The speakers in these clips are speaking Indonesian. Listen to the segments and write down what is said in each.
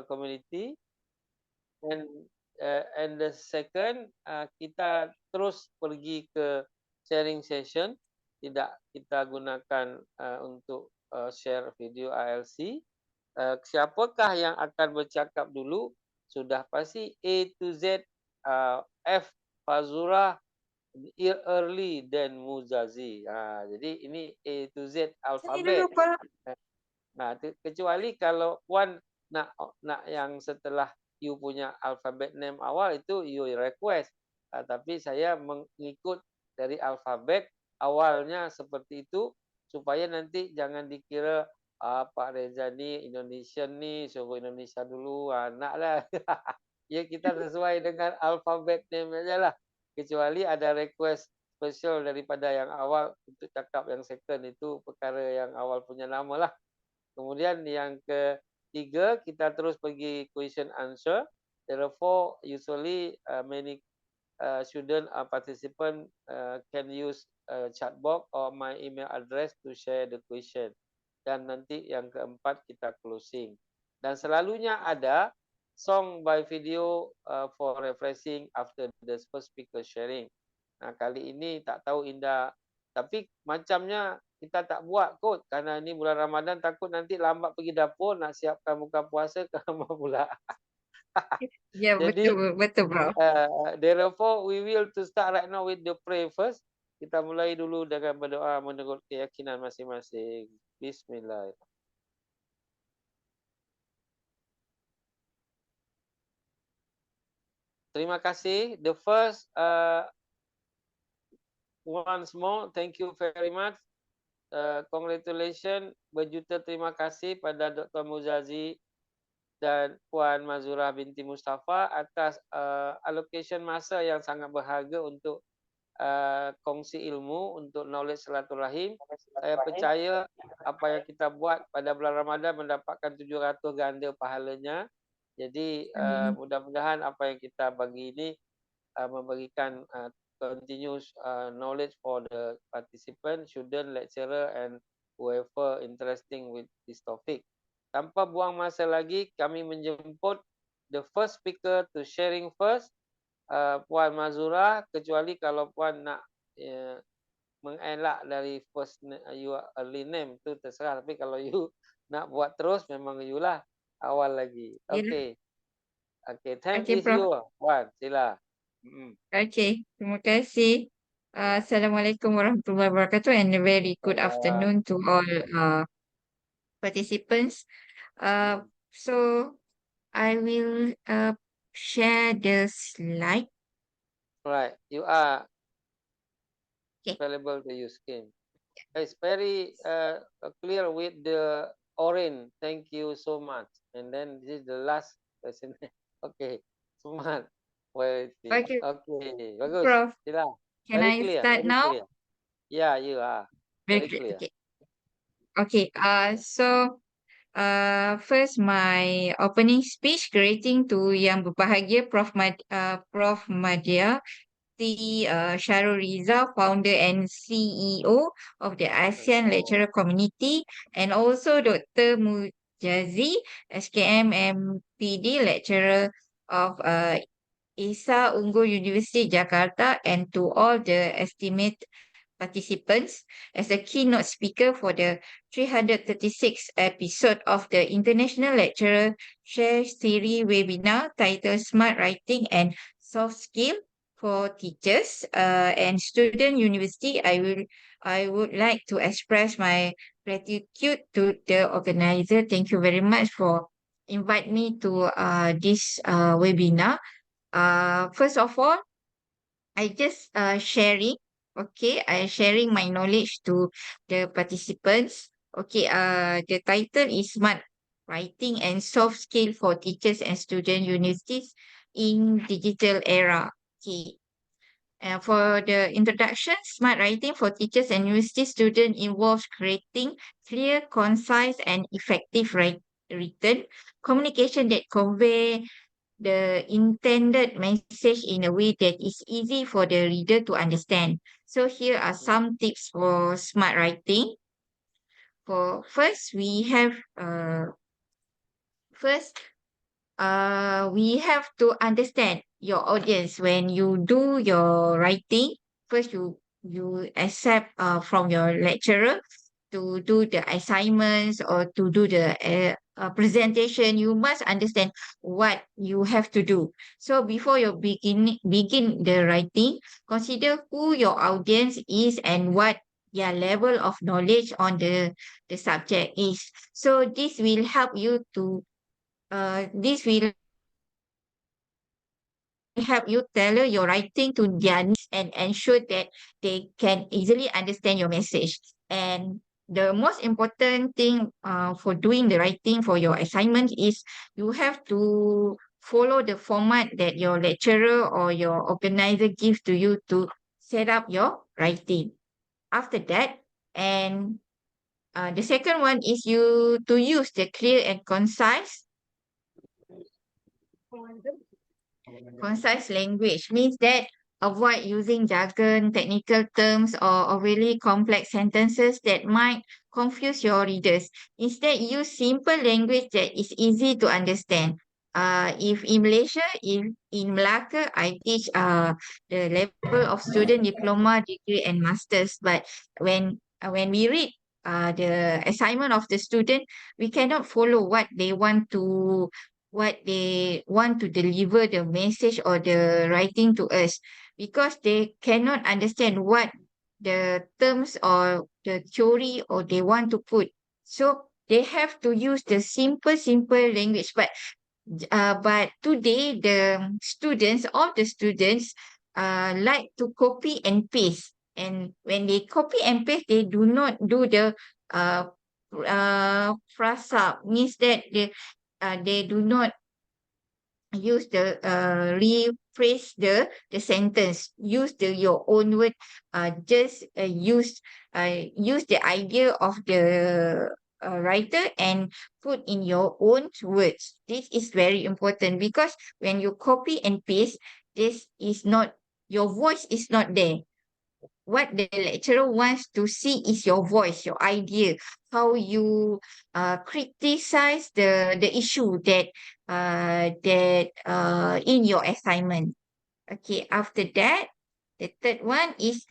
community. And the second, kita terus pergi ke sharing session, tidak kita gunakan untuk share video ILC. Siapakah yang akan bercakap dulu? Sudah pasti A to Z, F Fazura early then Muzazi. Jadi ini A to Z Sini dulu, alfabet. Pak. Nah, kecuali kalau Puan nak yang setelah you punya alfabet name awal itu you request. Tapi saya mengikut dari alfabet awalnya seperti itu supaya nanti jangan dikira Pak Reza ni Indonesian ni suruh Indonesia dulu nak lah. Ya kita sesuai dengan alfabet name aja lah. Kecuali ada request special daripada yang awal untuk cakap yang second itu perkara yang awal punya nama lah. Kemudian yang ketiga, kita terus pergi question answer. Therefore, usually many student participant can use chat box or my email address to share the question. Dan nanti yang keempat kita closing. Dan selalunya ada song by video for refreshing after the first speaker sharing. Nah, kali ini tak tahu Indah, tapi macamnya kita tak buat kot karena ini bulan Ramadan, takut nanti lambat pergi dapur nak siapkan buka puasa ke lama pula. Ya, Jadi betul, Prof. therefore we will to start right now with the pray first. Kita mulai dulu dengan berdoa menurut keyakinan masing-masing. Bismillah. Terima kasih. The first once more, thank you very much. Congratulations, berjuta terima kasih pada Dr. Muzazi dan Puan Mazura binti Mustafa atas allocation masa yang sangat berharga untuk kongsi ilmu, untuk knowledge silaturahim. Saya percaya apa yang kita buat pada bulan Ramadan mendapatkan 700 ganda pahalanya. Jadi mudah-mudahan apa yang kita bagi ini memberikan continuous knowledge for the participant, student, lecturer and whoever interesting with this topic. Tanpa buang masa lagi, kami menjemput the first speaker to sharing first, Puan Mazura, kecuali kalau Puan nak mengelak dari first you early name tu terserah, tapi kalau you nak buat terus memang you lah awal lagi. Okay. Okay, time Okay, is Prof. you, Puan. Sila. Okay, terima kasih. Assalamualaikum warahmatullahi wabarakatuh and a very good afternoon to all participants. So I will share the slide. Right, you are Okay. available to use screen. It's very clear with the orange. Thank you so much. And then this is the last question. Okay, smart. Okay, Okay, bagus. Prof. Sila. Can Very I clear. start Very now? clear. Yeah, you are. Very clear. Okay. Okay. So first my opening speech greeting to yang berbahagia Prof. Madya Sharul Riza, founder and CEO of the ASEAN Lecturer Community, and also Dr. Mujazi, SKM MPD, lecturer of Isa Unggul University Jakarta, and to all the esteemed participants as a keynote speaker for the 336th episode of the International Lecturer Share Series webinar titled Smart Writing and Soft Skill for Teachers and Student University. I would like to express my gratitude to the organizer. Thank you very much for invite me to this webinar. First of all, I just sharing. Okay, I sharing my knowledge to the participants. Okay, the title is Smart Writing and Soft Skill for Teachers and Student Universities in Digital Era. Okay. For the introduction, smart writing for teachers and university students involves creating clear, concise, and effective written communication that convey the intended message in a way that is easy for the reader to understand. So here are some tips for smart writing. For first, we have first we have to understand your audience when you do your writing. First, you accept from your lecturer to do the assignments or to do the presentation. You must understand what you have to do. So before you begin the writing, consider who your audience is and what their level of knowledge on the subject is. So this will help you tailor your writing to their needs and ensure that they can easily understand your message. And the most important thing for doing the writing for your assignment is you have to follow the format that your lecturer or your organizer gives to you to set up your writing. After that, and the second one is you to use the clear and concise language means that avoid using jargon, technical terms, or really complex sentences that might confuse your readers. Instead, use simple language that is easy to understand. If in Malaysia, if in Melaka, I teach the level of student diploma, degree, and masters. But when we read the assignment of the student, we cannot follow what they want to deliver the message or the writing to us because they cannot understand what the terms or the theory or they want to put. So they have to use the simple language. But today all the students like to copy and paste. And when they copy and paste, they do not do the uh, frasa, means that they do not use the rephrase the sentence, use your own word, just use the idea of the writer and put in your own words. This is very important because when you copy and paste, this is not your voice is not there. What the lecturer wants to see is your voice, your idea, how you criticize the issue that in your assignment. Okay, after that, the third one is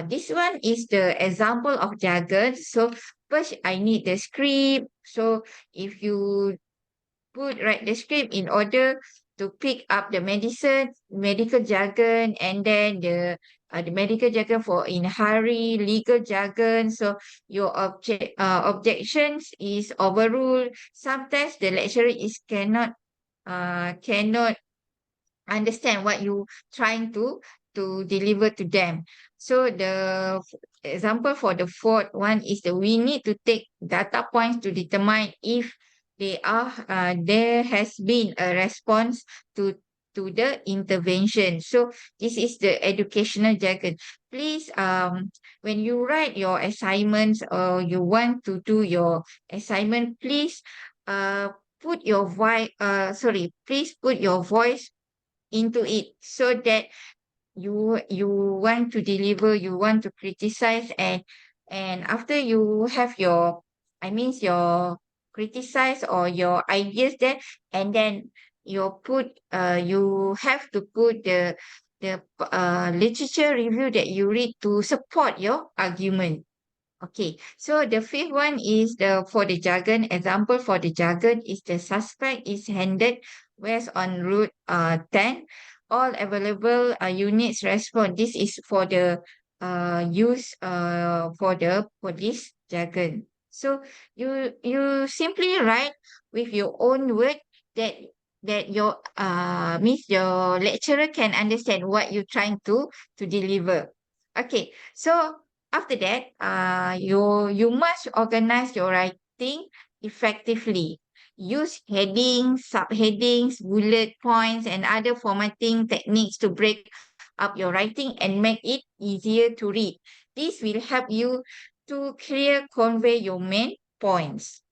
this one is the example of jargon. So first, I need the script. So if you write the script in order to pick up the medical jargon, and then the medical jargon for in hurry, legal jargon. So your objections is overruled. Sometimes the lecturer is cannot understand what you trying to deliver to them. So example for the fourth one is that we need to take data points to determine if there has been a response to the intervention. So this is the educational jargon. Please, when you write your assignments or you want to do your assignment, please put your voice. Please put your voice into it so that you want to deliver, you want to criticize, and after you have your your criticize or your ideas there, and then you have to put the literature review that you read to support your argument. Okay, so the fifth one is the for the jargon. Example for the jargon is the suspect is handed west on route 10. All available units respond. This is for the use for this jargon. So you simply write with your own word that your means your lecturer can understand what you're trying to deliver. Okay, so after that, you must organize your writing effectively. Use headings, subheadings, bullet points, and other formatting techniques to break up your writing and make it easier to read. This will help you to clear convey your main points.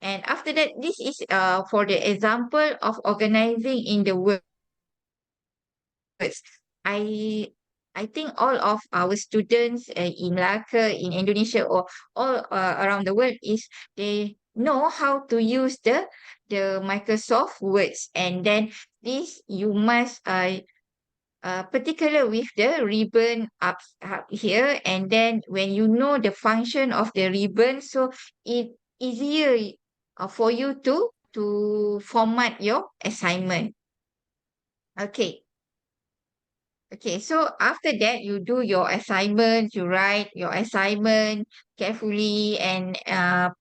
And after that, this is for the example of organizing in the words. I I think all of our students in Malacca, in Indonesia, or all around the world is know how to use the Microsoft Words, and then this you must particular with the ribbon up here, and then when you know the function of the ribbon, so it easier for you to format your assignment. Okay. Okay, so after that, you do your assignment, you write your assignment carefully, and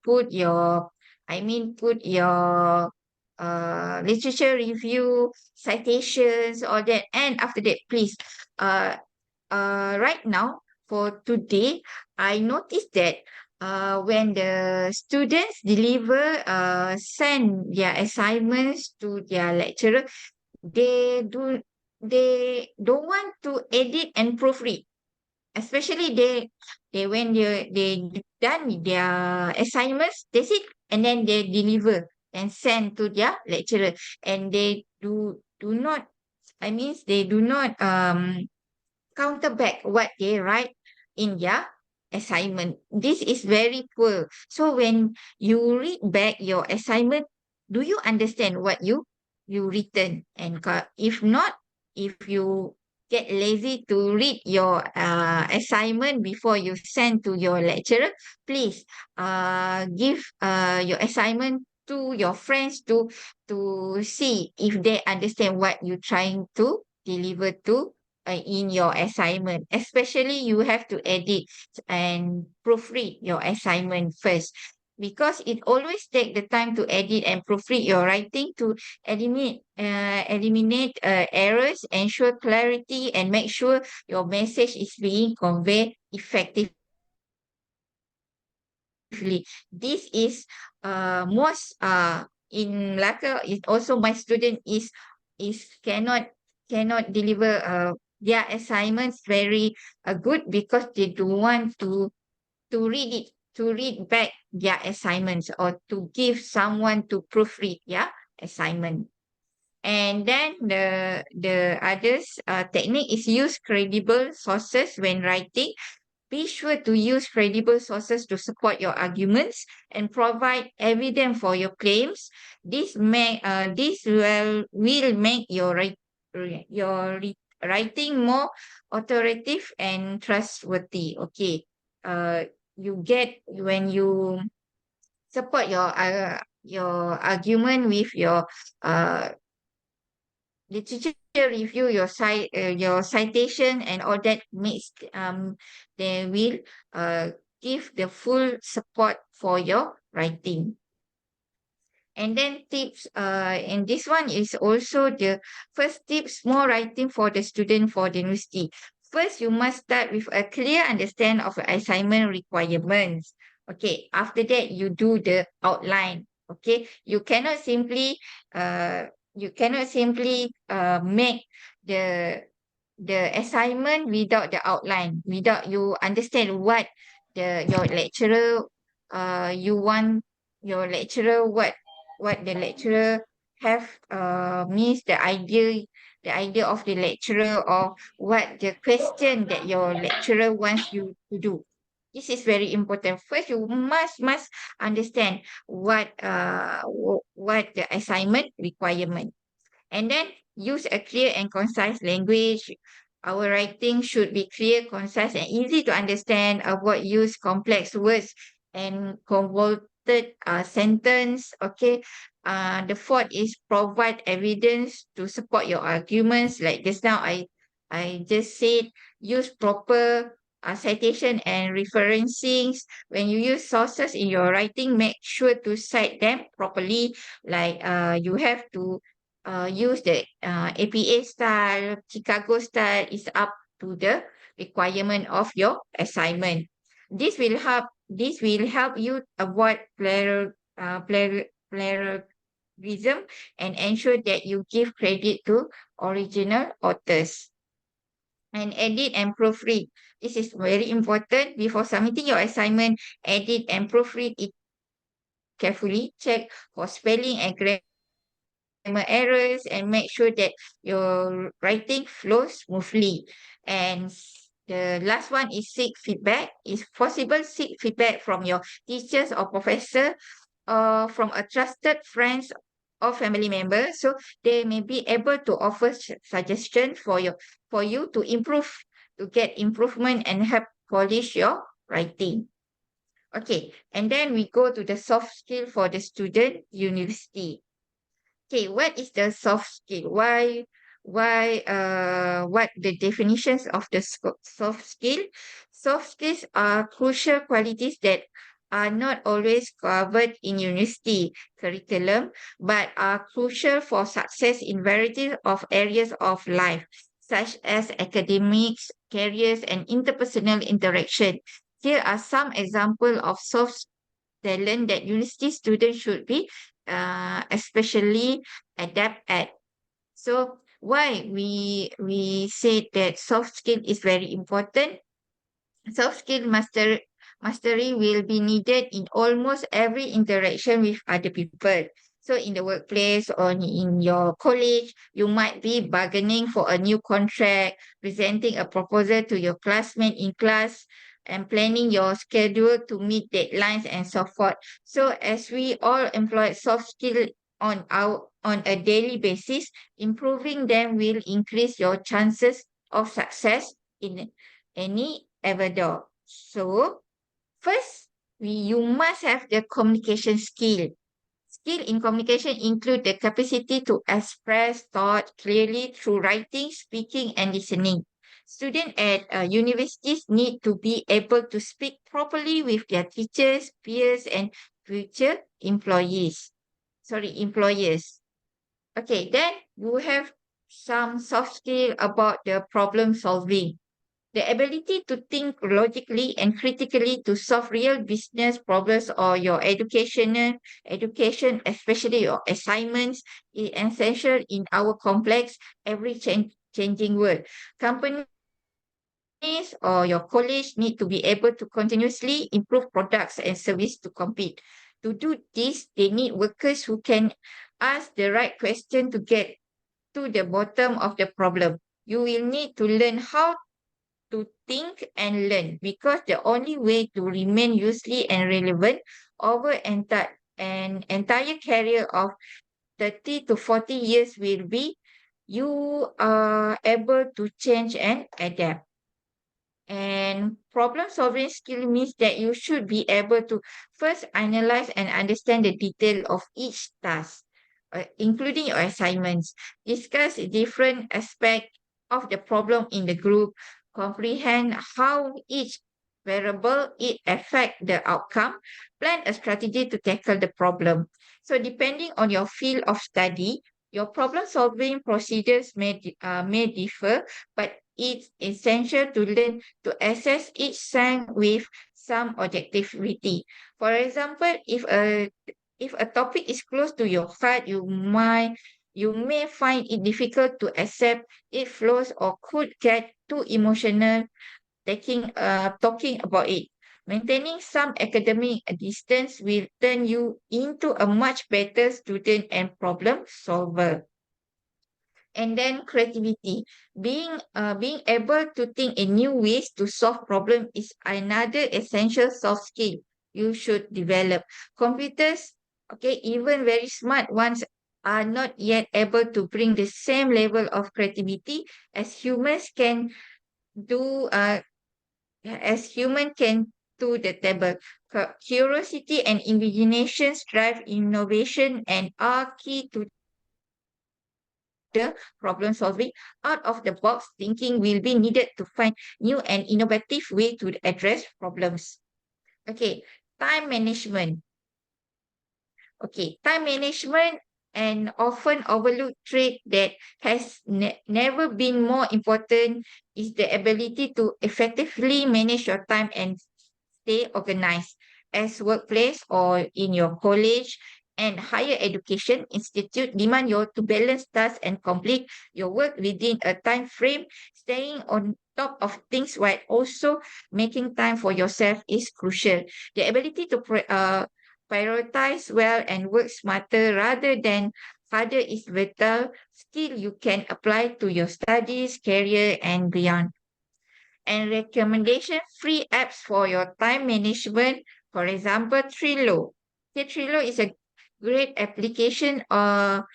put your literature review, citations, all that. And after that, please, uh, right now for today, I noticed that when the students send their assignments to their lecturer, they do they don't want to edit and proofread, especially they when they done their assignments, that's it, and then they deliver and send to their lecturer, and they do not, they do not counter back what they write in their assignment. This is very poor. So when you read back your assignment, do you understand what you written? And if not, if you get lazy to read your assignment before you send to your lecturer, please give your assignment to your friends to see if they understand what you're trying to deliver to in your assignment. Especially you have to edit and proofread your assignment first, because it always take the time to edit and proofread your writing to eliminate errors, ensure clarity, and make sure your message is being conveyed effectively. This is most in Malacca. It also my student is cannot deliver their assignments very good, because they don't want to read back their assignments, or to give someone to proofread their assignment. And then the others technique is use credible sources when writing. Be sure to use credible sources to support your arguments and provide evidence for your claims. This will make writing more authoritative and trustworthy. Okay. Uh, you get when you support your argument with your uh literature review, your citation, and all that makes they will uh give the full support for your writing. And then tips, and this one is also the first tips, more writing for the student for the university. First, you must start with a clear understanding of the assignment requirements. Okay, after that, you do the outline. Okay, you cannot simply make the the assignment without the outline, without you understand what your lecturer you want your lecturer what the lecturer have means the idea of the lecturer, or what the question that your lecturer wants you to do. This is very important. First, you must understand what the assignment requirement, and then use a clear and concise language. Our writing should be clear, concise, and easy to understand. Avoid use complex words and convoluted sentence. Okay. The fourth is provide evidence to support your arguments. Like just now, I just said, use proper citation and referencing. When you use sources in your writing, make sure to cite them properly. Like you have to use the APA style, Chicago style, is up to the requirement of your assignment. This will help you avoid plagiarism and ensure that you give credit to original authors. And edit and proofread. This is very important. Before submitting your assignment, edit and proofread it carefully. Check for spelling and grammar errors, and make sure that your writing flows smoothly. And the last one is seek feedback. If possible, seek feedback from your teachers or professor from a trusted friends or family member, so they may be able to offer suggestion for you to improve, to get improvement and help polish your writing. Okay, and then we go to the soft skill for the student university. Okay, what is the soft skill? What the definitions of the soft skill? Soft skills are crucial qualities that are not always covered in university curriculum, but are crucial for success in variety of areas of life, such as academics, careers, and interpersonal interaction. Here are some examples of soft talent that university students should be especially adapt at. So why we say that soft skill is very important? Soft skill mastery will be needed in almost every interaction with other people. So in the workplace or in your college, you might be bargaining for a new contract, presenting a proposal to your classmate in class, and planning your schedule to meet deadlines and so forth. So as we all employ soft skill on a daily basis, improving them will increase your chances of success in any ever. So first, you must have the communication skill. Skill in communication include the capacity to express thought clearly through writing, speaking, and listening. Students at universities need to be able to speak properly with their teachers, peers, and future employees. Employers. Okay, then you have some soft skill about the problem solving. The ability to think logically and critically to solve real business problems or your education, especially your assignments, is essential in our complex, changing world. Companies or your college need to be able to continuously improve products and service to compete. To do this, they need workers who can ask the right question to get to the bottom of the problem. You will need to learn how to think and learn, because the only way to remain useful and relevant over an entire career of 30 to 40 years will be you are able to change and adapt. And problem solving skill means that you should be able to first analyze and understand the detail of each task, including your assignments, discuss different aspects of the problem in the group, comprehend how each variable it affect the outcome, plan a strategy to tackle the problem. So depending on your field of study, your problem solving procedures may differ, but it's essential to learn to assess each sign with some objectivity. For example, if a topic is close to your heart, you may find it difficult to accept it flows or could get too emotional talking about it. Maintaining some academic distance will turn you into a much better student and problem solver. And then creativity, being able to think in new ways to solve problem is another essential soft skill you should develop. Computers, okay, even very smart ones, are not yet able to bring the same level of creativity as humans can do to the table. Curiosity and imagination drive innovation and are key to the problem solving. Out of the box thinking will be needed to find new and innovative way to address problems. Okay, time management. Okay, time management, an often overlooked trait that has never been more important, is the ability to effectively manage your time and stay organized. As workplace or in your college and higher education institute demand you to balance tasks and complete your work within a time frame, staying on top of things while also making time for yourself is crucial. The ability to prioritize well and work smarter rather than harder is vital skill you can apply to your studies, career, and beyond. And recommendation free apps for your time management, for example, Trello. Trello is a great application for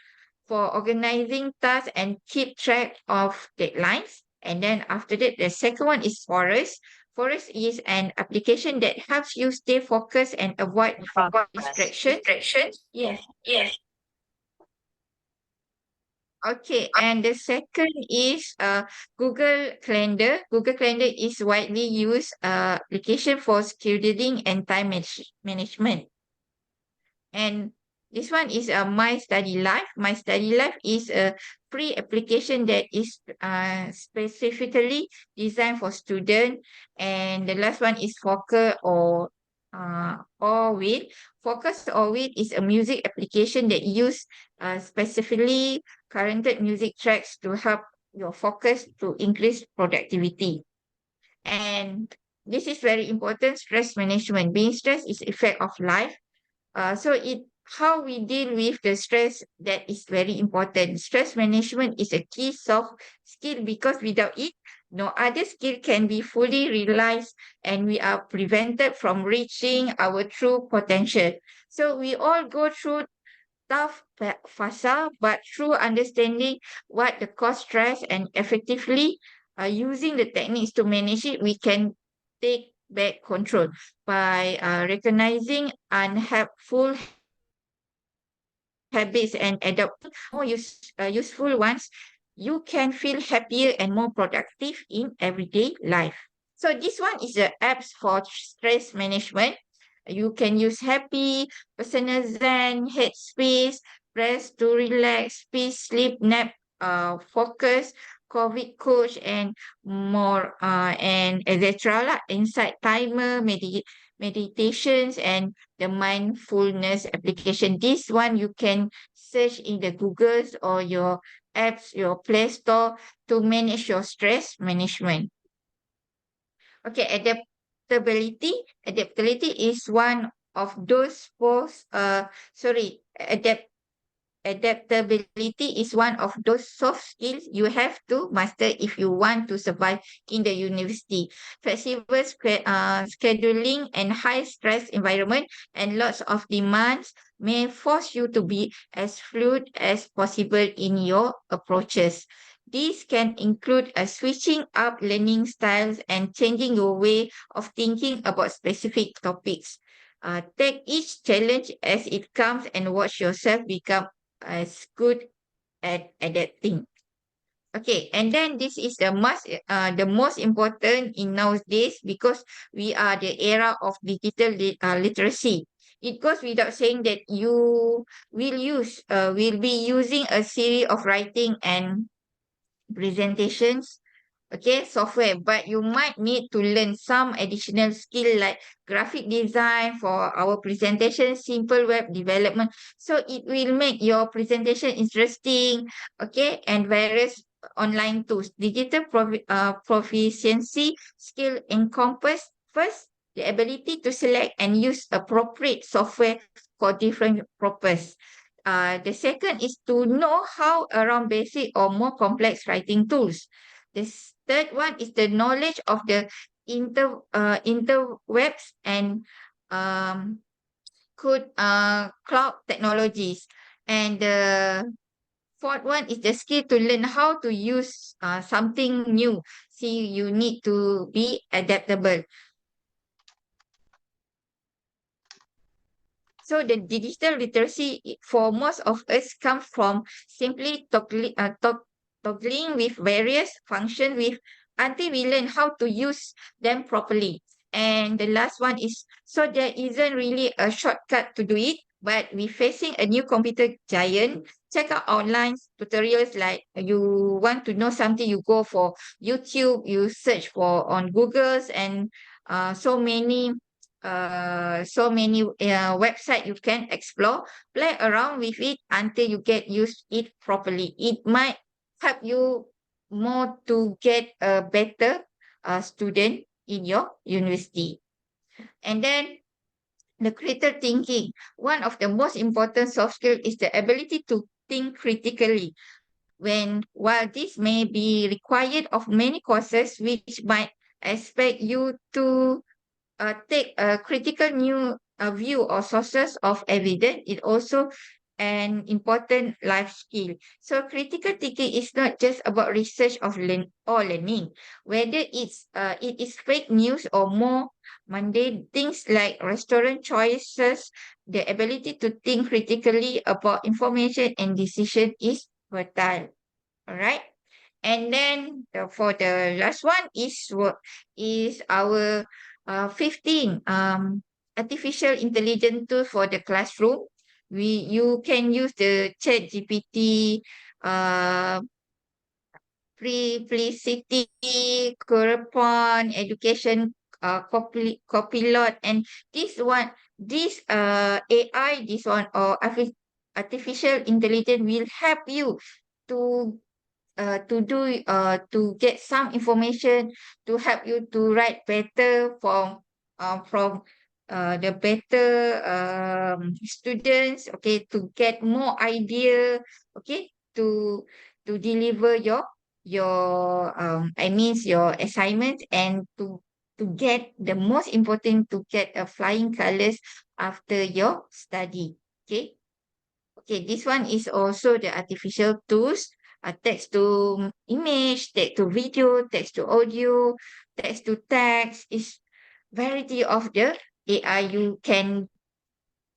organizing tasks and keep track of deadlines. And then after that, the second one is Forest. Forest is an application that helps you stay focused and avoid distractions. Yes, yes. Okay, and the second is Google Calendar. Google Calendar is widely used application for scheduling and time management. And this one is My Study Life. My Study Life is a free application that is specifically designed for students. And the last one is Orwit. Focus Orwit is a music application that use specifically currented music tracks to help your focus to increase productivity. And this is very important, stress management. Being stressed is effect of life. So how we deal with the stress, that is very important. Stress management is a key soft skill because without it, no other skill can be fully realized and we are prevented from reaching our true potential. So we all go through tough fasa, but through understanding what the cause stress and effectively using the techniques to manage it, we can take back control by recognizing unhelpful habits and adopting more useful ones. You can feel happier and more productive in everyday life. So this one is the apps for stress management. You can use Happy, Personal Zen, Headspace, Rest to Relax, Peace, Sleep, Nap, Focus, COVID Coach, and more, and etc. lah. Insight Timer, meditations, and the mindfulness application. This one you can search in the Googles or your apps, your Play Store to manage your stress management. Okay, adaptability. Adaptability is one of those adaptability is one of those soft skills you have to master if you want to survive in the university. Flexible scheduling and high stress environment and lots of demands may force you to be as fluid as possible in your approaches. These can include switching up learning styles and changing your way of thinking about specific topics. Take each challenge as it comes and watch yourself become as good at that thing. Okay, and then this is the most important in nowadays because we are the era of digital literacy. It goes without saying that you will be using a series of writing and presentations, okay, software, but you might need to learn some additional skill like graphic design for our presentation, simple web development, so it will make your presentation interesting, okay, and various online tools. Digital proficiency skill encompass first the ability to select and use appropriate software for different purpose. The second is to know how around basic or more complex writing tools. The third one is the knowledge of the interwebs and cloud technologies. And the fourth one is the skill to learn how to use something new. See, you need to be adaptable. So the digital literacy for most of us comes from simply toggling with various functions with until we learn how to use them properly. And the last one is, so there isn't really a shortcut to do it, but we're facing a new computer giant. Check out online tutorials, like you want to know something, you go for YouTube, you search for on Google's, and so many website you can explore, play around with it until you get used it properly. It might help you more to get a better student in your university. And then the critical thinking. One of the most important soft skills is the ability to think critically. While this may be required of many courses, which might expect you to take a critical view or sources of evidence is also an important life skill. So critical thinking is not just about research of learning, whether it is fake news or more mundane things like restaurant choices. The ability to think critically about information and decision is fertile. All right. And then for the last one is our 15 artificial intelligence tool for the classroom. You can use the Chat GPT, uh, Perplexity, Curepon, Education, Copilot, and this AI, this one or artificial intelligence will help you to to get some information to help you to write better from the better students, okay, to get more idea, okay, to deliver your I means your assignments, and to get the most important, to get a flying colors after your study. Okay. Okay, this one is also the artificial tools, text to image, text to video, text to audio, text to text is variety of the AI you can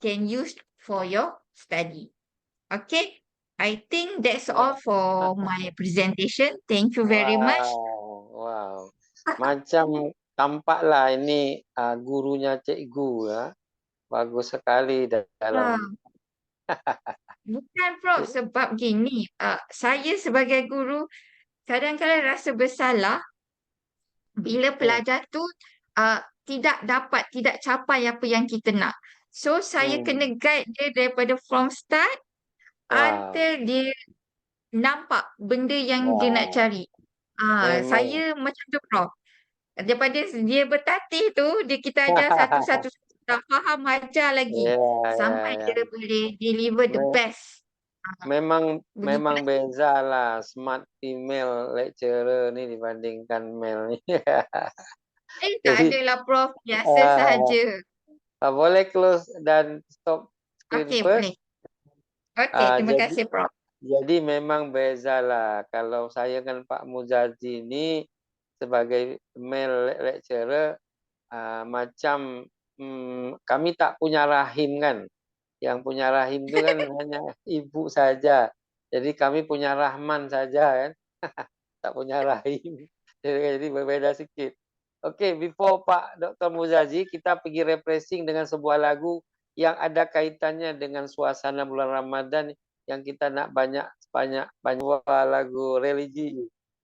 use for your study. Okay, I think that's all for my presentation. Thank you very much. Wow. Macam tampaklah ini gurunya cikgu ya. Bagus sekali Ah, dalam. bukan Prof, sebab gini, saya sebagai guru kadang-kadang rasa bersalah bila pelajar tu tidak capai apa yang kita nak. So saya kena guide dia daripada from start Wow. until dia nampak benda yang dia nak Wow. cari. Memang. Saya macam tu Prof. Daripada dia bertatih tu, kita ajar satu-satu, tak faham ajar lagi. Sampai Ya. dia boleh deliver the best. Memang Begitulah. bezalah smart female lecturer ni dibandingkan male ni. Tak Jadi, adalah Prof, biasa sahaja. boleh close dan stop screen Okey, first. boleh. Okey, terima kasih Prof. Jadi memang bezalah. Kalau saya kan Pak Muzazi ni sebagai male lecturer, macam kami tak punya rahim kan. Yang punya rahim itu kan hanya ibu saja. Jadi kami punya Rahman saja kan. Tak punya rahim. Jadi berbeda sikit. Okey, before Pak Dr. Muzazi, kita pergi refreshing dengan sebuah lagu yang ada kaitannya dengan suasana bulan Ramadan yang kita nak banyak lagu religi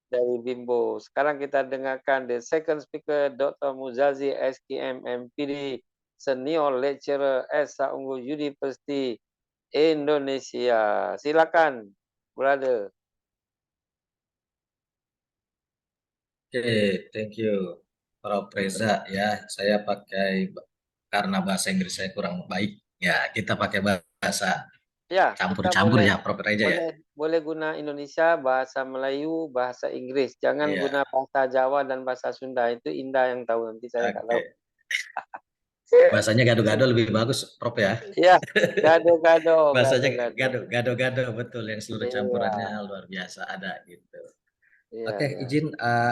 dari Bimbo. Sekarang kita dengarkan the second speaker Dr. Muzazi SKM MPD, Senior Lecturer Esa Unggul University Indonesia. Silakan, brother. Oke, thank you, Prof. Reza ya. Saya pakai karena bahasa Inggris saya kurang baik. Ya, kita pakai bahasa campur-campur ya, Prof. Reza ya. Boleh guna Indonesia, bahasa Melayu, bahasa Inggris. Jangan guna bahasa Jawa dan bahasa Sunda. Itu Indah yang tahu, nanti saya tak tahu. Bahasanya gado-gado lebih bagus, Prof ya. Iya, gado-gado. Bahasanya gado-gado, betul, yang seluruh campurannya luar biasa ada gitu. Oke, izin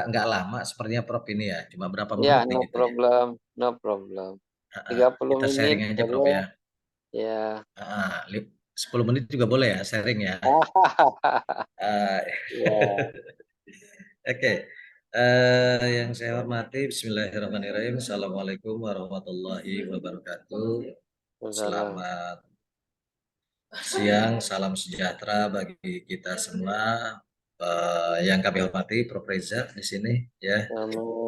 nggak lama sepertinya Prof ini ya, cuma berapa menit Ya, nih no gitu problem, no problem. 30 kita sharing menit aja Prof ya. Ya. 10 menit juga boleh ya sharing ya. Oke. Yang saya hormati, bismillahirrahmanirrahim. Assalamualaikum warahmatullahi wabarakatuh. Selamat siang, salam sejahtera bagi kita semua. Yang kami hormati Prof Reza di sini ya,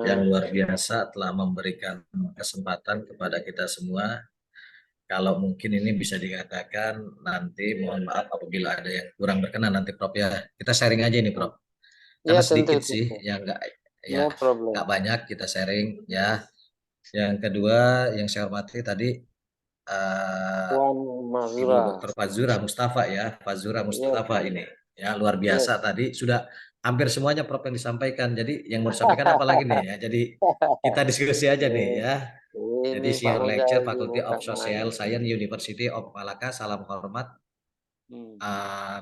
yang luar biasa telah memberikan kesempatan kepada kita semua. Kalau mungkin ini bisa dikatakan nanti, mohon maaf apabila ada yang kurang berkenan nanti Prof ya. Kita sharing aja ini Prof. Karena sedikit sih, yang nggak banyak kita sharing ya. Yang kedua yang saya hormati tadi Ibu Dr. Fazura Mustafa ya, Fazura Mustafa ini ya luar biasa tadi sudah hampir semuanya Prof yang disampaikan. Jadi yang mau disampaikan apa lagi nih ya? Jadi kita diskusi aja nih ya. Jadi Ini Pak Senior Lecturer Mujahid Faculty bukan of Social main. Science University of Malaka. Salam hormat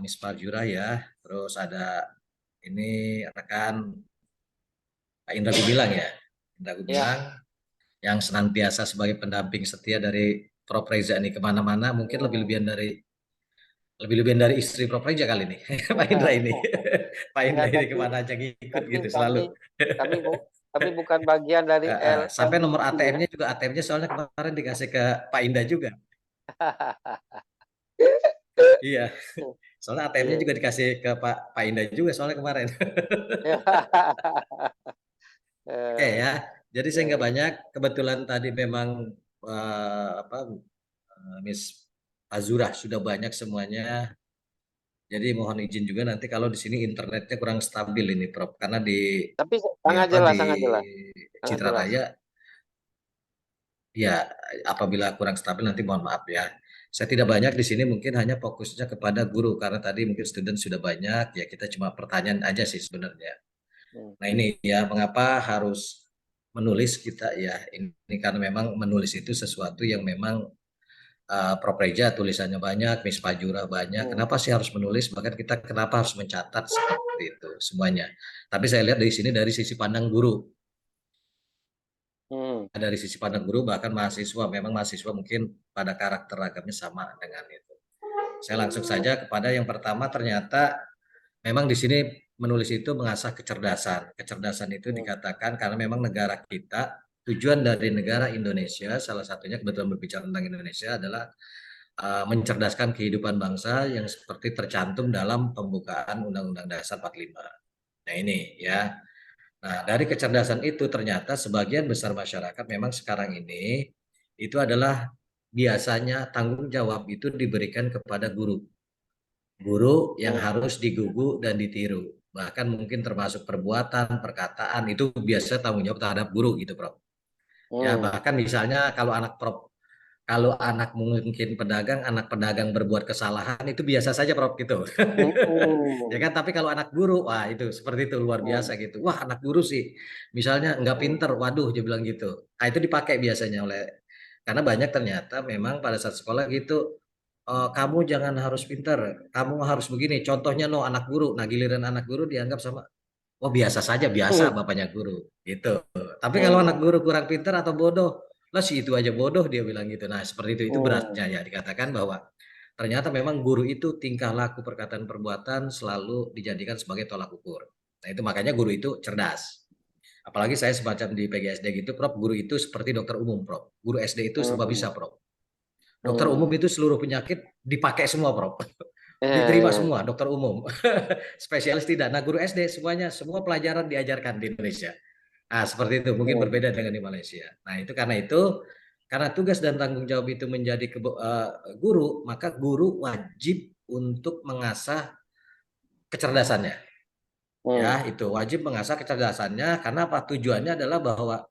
Miss Parjura ya. Terus ada ini rekan Pak Indra Gumilang ya. Indra Gumilang yang senantiasa sebagai pendamping setia dari Prof Reza ini kemana-mana. Mungkin lebih-lebihan dari istri Prof Reza kali ini. Pak Indra ini. Pak Ya, Indra ini tapi kemana aja ngikut tapi gitu selalu. kami bukan bagian dari Sampai nomor LMDC ya. ATM-nya juga ATM-nya soalnya kemarin dikasih ke Pak Indah juga. Iya. Soalnya ATM-nya Iya. juga dikasih ke Pak Indah juga soalnya kemarin. Oke ya. Jadi saya nggak banyak. Kebetulan tadi memang Miss Azura sudah banyak semuanya. Jadi mohon izin juga nanti kalau di sini internetnya kurang stabil ini Prof. Karena Tapi di sangat jelas, di sangat jelas, sangat Citra jelas. Raya ya apabila kurang stabil nanti mohon maaf ya. Saya tidak banyak di sini mungkin hanya fokusnya kepada guru karena tadi mungkin student sudah banyak ya kita cuma pertanyaan aja sih sebenarnya. Nah ini ya mengapa harus menulis kita ya ini karena memang menulis itu sesuatu yang memang Prof Reja tulisannya banyak, Miss Pajura banyak. Kenapa sih harus menulis? Bahkan kita kenapa harus mencatat seperti itu semuanya. Tapi saya lihat dari sini dari sisi pandang guru. Dari sisi pandang guru bahkan mahasiswa memang mahasiswa mungkin pada karakter agamnya sama dengan itu. Saya langsung saja kepada yang pertama ternyata memang di sini menulis itu mengasah kecerdasan. Kecerdasan itu dikatakan karena memang negara kita tujuan dari negara Indonesia salah satunya kebetulan berbicara tentang Indonesia adalah mencerdaskan kehidupan bangsa yang seperti tercantum dalam pembukaan Undang-Undang Dasar 45. Nah ini ya. Nah, dari kecerdasan itu ternyata sebagian besar masyarakat memang sekarang ini itu adalah biasanya tanggung jawab itu diberikan kepada guru. Guru yang harus digugu dan ditiru. Bahkan mungkin termasuk perbuatan, perkataan itu biasa tanggung jawab terhadap guru gitu, Prof. Ya, bahkan misalnya kalau anak mungkin pedagang, anak pedagang berbuat kesalahan itu biasa saja Prof gitu. Ya kan, tapi kalau anak guru, wah itu seperti itu luar biasa gitu. Wah anak guru sih, misalnya nggak pinter, waduh dia bilang gitu. Nah itu dipakai biasanya karena banyak ternyata memang pada saat sekolah gitu, kamu jangan harus pinter, kamu harus begini. Contohnya anak guru, nah giliran anak guru dianggap sama, oh biasa saja, biasa bapaknya guru gitu. Tapi kalau anak guru kurang pinter atau bodoh, lah si itu aja bodoh dia bilang gitu. Nah seperti itu beratnya ya dikatakan bahwa ternyata memang guru itu tingkah laku perkataan perbuatan selalu dijadikan sebagai tolak ukur. Nah itu makanya guru itu cerdas. Apalagi saya semacam di PGSD gitu, Prof. Guru itu seperti dokter umum, Prof. Guru SD itu serba bisa, Prof. Dokter umum itu seluruh penyakit dipakai semua, Prof. Diterima semua, dokter umum. Spesialis tidak. Nah guru SD semuanya, semua pelajaran diajarkan di Indonesia. Nah seperti itu, mungkin berbeda dengan di Malaysia. Nah itu, karena tugas dan tanggung jawab itu menjadi guru, maka guru wajib untuk mengasah kecerdasannya. Ya, itu wajib mengasah kecerdasannya karena apa? Tujuannya adalah bahwa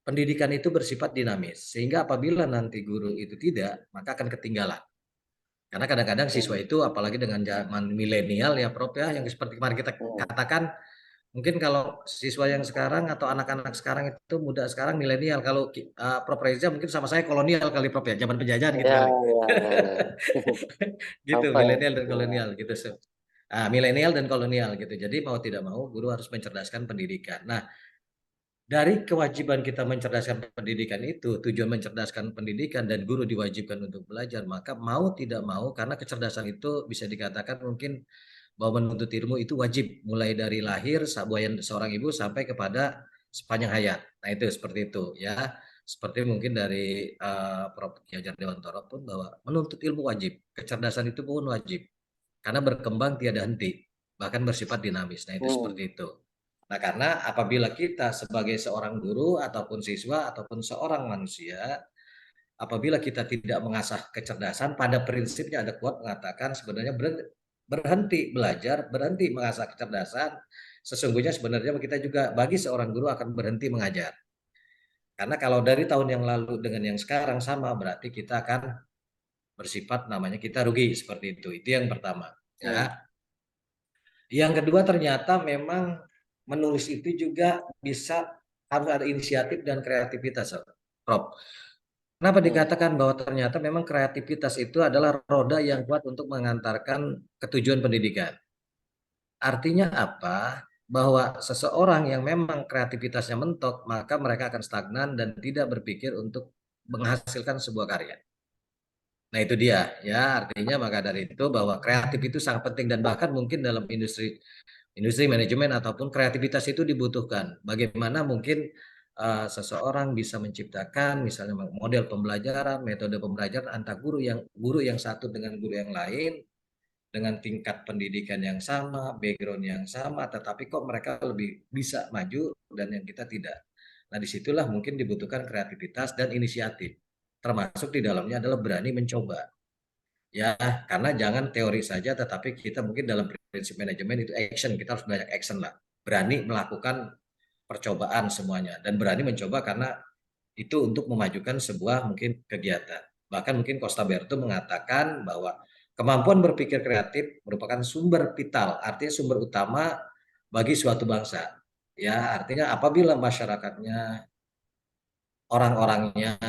pendidikan itu bersifat dinamis. Sehingga apabila nanti guru itu tidak, maka akan ketinggalan. Karena kadang-kadang siswa itu apalagi dengan zaman milenial ya Prof ya, yang seperti kemarin kita katakan, mungkin kalau siswa yang sekarang atau anak-anak sekarang itu muda sekarang milenial, kalau Prof Reza mungkin sama saya kolonial kali Prof ya, zaman penjajahan gitu kali. Gitu, milenial dan kolonial gitu. Milenial dan kolonial gitu. Jadi mau tidak mau guru harus mencerdaskan pendidikan. Nah, dari kewajiban kita mencerdaskan pendidikan itu, tujuan mencerdaskan pendidikan dan guru diwajibkan untuk belajar, maka mau tidak mau karena kecerdasan itu bisa dikatakan mungkin bahwa menuntut ilmu itu wajib mulai dari lahir seorang ibu sampai kepada sepanjang hayat. Nah itu seperti itu ya. Seperti mungkin dari Prof. Ki Hajar Dewantara pun bahwa menuntut ilmu wajib, kecerdasan itu pun wajib karena berkembang tiada henti, bahkan bersifat dinamis. Nah itu seperti itu. Nah karena apabila kita sebagai seorang guru ataupun siswa ataupun seorang manusia, apabila kita tidak mengasah kecerdasan, pada prinsipnya ada quote mengatakan sebenarnya berhenti belajar, berhenti mengasah kecerdasan, sesungguhnya sebenarnya kita juga bagi seorang guru akan berhenti mengajar. Karena kalau dari tahun yang lalu dengan yang sekarang sama, berarti kita akan bersifat namanya kita rugi seperti itu. Itu yang pertama. Ya. Yang kedua ternyata memang menulis itu juga bisa harus ada inisiatif dan kreativitas, Prof. Kenapa dikatakan bahwa ternyata memang kreativitas itu adalah roda yang kuat untuk mengantarkan ke tujuan pendidikan. Artinya apa? Bahwa seseorang yang memang kreativitasnya mentok, maka mereka akan stagnan dan tidak berpikir untuk menghasilkan sebuah karya. Nah itu dia ya, artinya maka dari itu bahwa kreatif itu sangat penting dan bahkan mungkin dalam industri manajemen ataupun kreativitas itu dibutuhkan. Bagaimana mungkin seseorang bisa menciptakan misalnya model pembelajaran, metode pembelajaran antara guru yang satu dengan guru yang lain dengan tingkat pendidikan yang sama, background yang sama, tetapi kok mereka lebih bisa maju dan yang kita tidak. Nah disitulah mungkin dibutuhkan kreativitas dan inisiatif. Termasuk di dalamnya adalah berani mencoba. Ya, karena jangan teori saja, tetapi kita mungkin dalam prinsip manajemen itu action, kita harus banyak action lah. Berani melakukan percobaan semuanya dan berani mencoba karena itu untuk memajukan sebuah mungkin kegiatan. Bahkan mungkin Costa Berto mengatakan bahwa kemampuan berpikir kreatif merupakan sumber vital, artinya sumber utama bagi suatu bangsa. Ya, artinya apabila masyarakatnya, orang-orangnya,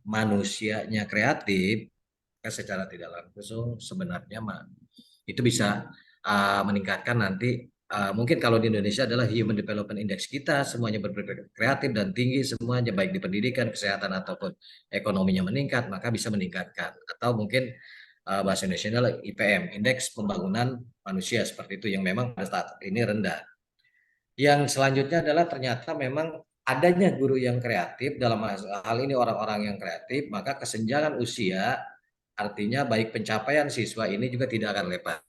manusianya kreatif, secara tidak langsung sebenarnya itu bisa meningkatkan nanti mungkin kalau di Indonesia adalah Human Development Index kita semuanya berpikir kreatif dan tinggi semuanya baik di pendidikan, kesehatan ataupun ekonominya meningkat maka bisa meningkatkan atau mungkin bahasa Indonesia adalah IPM Indeks Pembangunan Manusia seperti itu yang memang pada saat ini rendah. Yang selanjutnya adalah ternyata memang adanya guru yang kreatif dalam hal ini orang-orang yang kreatif maka kesenjangan usia artinya baik pencapaian siswa ini juga tidak akan lepas.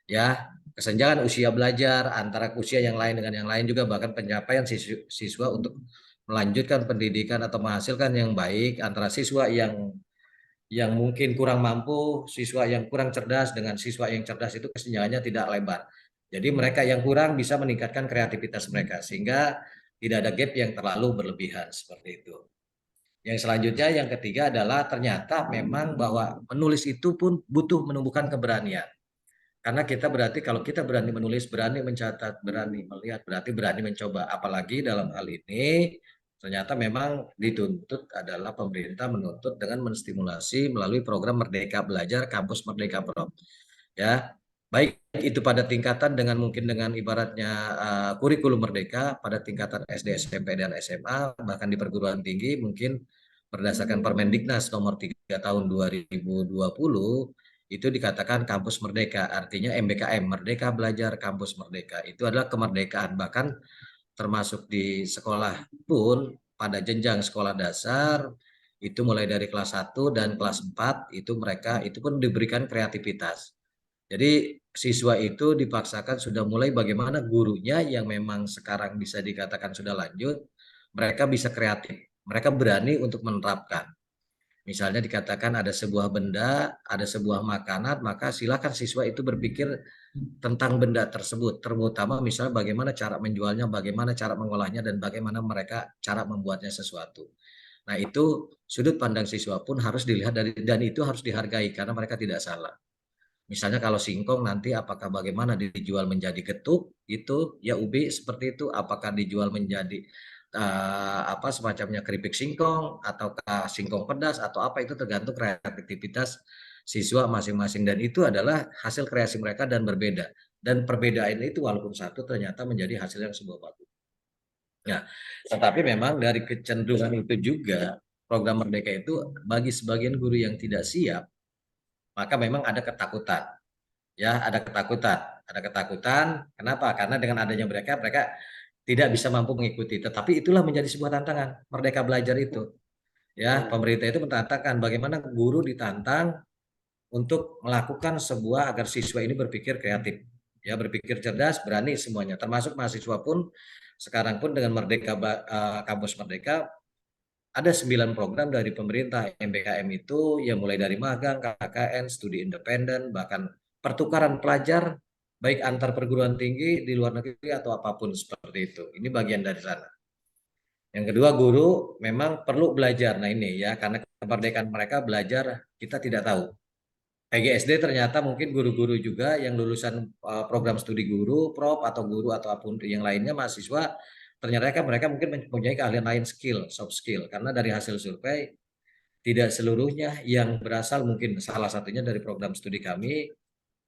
Ya, kesenjangan usia belajar antara usia yang lain dengan yang lain juga bahkan pencapaian siswa untuk melanjutkan pendidikan atau menghasilkan yang baik antara siswa yang mungkin kurang mampu, siswa yang kurang cerdas dengan siswa yang cerdas itu kesenjangannya tidak lebar. Jadi mereka yang kurang bisa meningkatkan kreativitas mereka sehingga tidak ada gap yang terlalu berlebihan seperti itu. Yang selanjutnya yang ketiga adalah ternyata memang bahwa menulis itu pun butuh menumbuhkan keberanian. Karena kita berarti kalau kita berani menulis, berani mencatat, berani melihat, berarti berani mencoba. Apalagi dalam hal ini ternyata memang dituntut adalah pemerintah menuntut dengan menstimulasi melalui program Merdeka Belajar, Kampus Merdeka Prof. Ya, baik itu pada tingkatan dengan mungkin dengan ibaratnya kurikulum merdeka pada tingkatan SD, SMP dan SMA, bahkan di perguruan tinggi mungkin berdasarkan Permendiknas nomor 3 tahun 2020 itu dikatakan kampus merdeka, artinya MBKM, Merdeka Belajar Kampus Merdeka. Itu adalah kemerdekaan, bahkan termasuk di sekolah pun pada jenjang sekolah dasar itu mulai dari kelas 1 dan kelas 4 itu mereka itu pun diberikan kreativitas. Jadi siswa itu dipaksakan sudah mulai bagaimana gurunya yang memang sekarang bisa dikatakan sudah lanjut, mereka bisa kreatif, mereka berani untuk menerapkan. Misalnya dikatakan ada sebuah benda, ada sebuah makanan, maka silakan siswa itu berpikir tentang benda tersebut, terutama misalnya bagaimana cara menjualnya, bagaimana cara mengolahnya, dan bagaimana mereka cara membuatnya sesuatu. Nah itu sudut pandang siswa pun harus dilihat dan itu harus dihargai karena mereka tidak salah. Misalnya kalau singkong nanti apakah bagaimana dijual menjadi getuk itu ya ubi seperti itu, apakah dijual menjadi apa semacamnya keripik singkong ataukah singkong pedas atau apa itu tergantung kreativitas siswa masing-masing dan itu adalah hasil kreasi mereka dan berbeda dan perbedaan itu walaupun satu ternyata menjadi hasil yang sebuah bagus. Nah, tetapi memang dari kecenderungan itu juga program Merdeka itu bagi sebagian guru yang tidak siap maka memang ada ketakutan. Ya, ada ketakutan. Kenapa? Karena dengan adanya mereka tidak bisa mampu mengikuti. Tetapi itulah menjadi sebuah tantangan Merdeka Belajar itu. Ya, pemerintah itu menantangkan bagaimana guru ditantang untuk melakukan sebuah agar siswa ini berpikir kreatif. Ya, berpikir cerdas, berani semuanya. Termasuk mahasiswa pun sekarang pun dengan Kampus Merdeka ada 9 program dari pemerintah MBKM itu yang mulai dari magang, KKN, studi independen, bahkan pertukaran pelajar baik antar perguruan tinggi di luar negeri atau apapun seperti itu. Ini bagian dari sana. Yang kedua guru memang perlu belajar. Nah ini ya karena kemerdekaan mereka belajar kita tidak tahu. PGSD ternyata mungkin guru-guru juga yang lulusan program studi guru, Prof atau guru atau apapun yang lainnya mahasiswa, ternyata kan mereka mungkin mempunyai keahlian lain skill, soft skill. Karena dari hasil survei tidak seluruhnya yang berasal mungkin salah satunya dari program studi kami,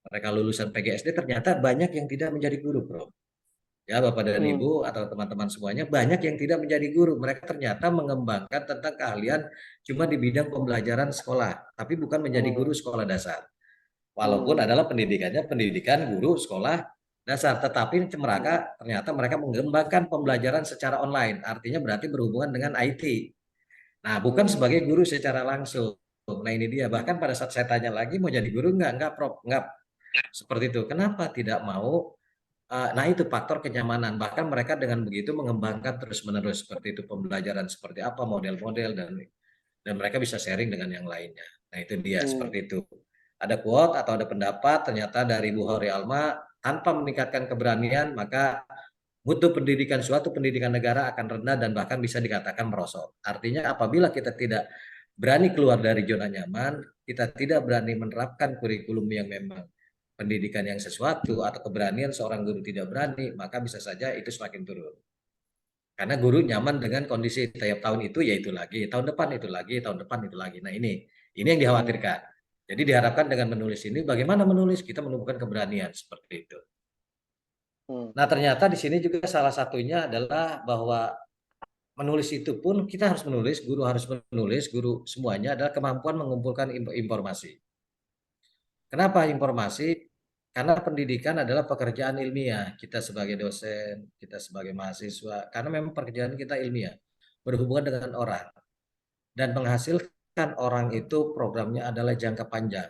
mereka lulusan PGSD ternyata banyak yang tidak menjadi guru, Prof. Ya, Bapak dan Ibu atau teman-teman semuanya banyak yang tidak menjadi guru. Mereka ternyata mengembangkan tentang keahlian cuma di bidang pembelajaran sekolah, tapi bukan menjadi guru sekolah dasar. Walaupun adalah pendidikannya pendidikan guru sekolah dasar, tetapi ternyata mereka mengembangkan pembelajaran secara online, artinya berarti berhubungan dengan IT. Nah, bukan sebagai guru secara langsung. Nah, ini dia. Bahkan pada saat saya tanya lagi mau jadi guru enggak, Prof. Enggak. Seperti itu. Kenapa tidak mau? Nah, itu faktor kenyamanan. Bahkan mereka dengan begitu mengembangkan terus-menerus seperti itu pembelajaran seperti apa model-model dan mereka bisa sharing dengan yang lainnya. Nah, itu dia seperti itu. Ada quote atau ada pendapat ternyata dari Bu Hori Alma, tanpa meningkatkan keberanian maka mutu pendidikan suatu pendidikan negara akan rendah dan bahkan bisa dikatakan merosot. Artinya apabila kita tidak berani keluar dari zona nyaman, kita tidak berani menerapkan kurikulum yang memang pendidikan yang sesuatu atau keberanian seorang guru tidak berani, maka bisa saja itu semakin turun. Karena guru nyaman dengan kondisi tiap tahun itu ya itu lagi, tahun depan itu lagi, tahun depan itu lagi. Nah, ini yang dikhawatirkan. Jadi diharapkan dengan menulis ini bagaimana menulis kita menumbuhkan keberanian seperti itu. Nah, ternyata di sini juga salah satunya adalah bahwa menulis itu pun kita harus menulis, guru harus menulis, guru semuanya adalah kemampuan mengumpulkan informasi. Kenapa informasi? Karena pendidikan adalah pekerjaan ilmiah. Kita sebagai dosen, kita sebagai mahasiswa, karena memang pekerjaan kita ilmiah, berhubungan dengan orang. Dan menghasilkan orang itu programnya adalah jangka panjang,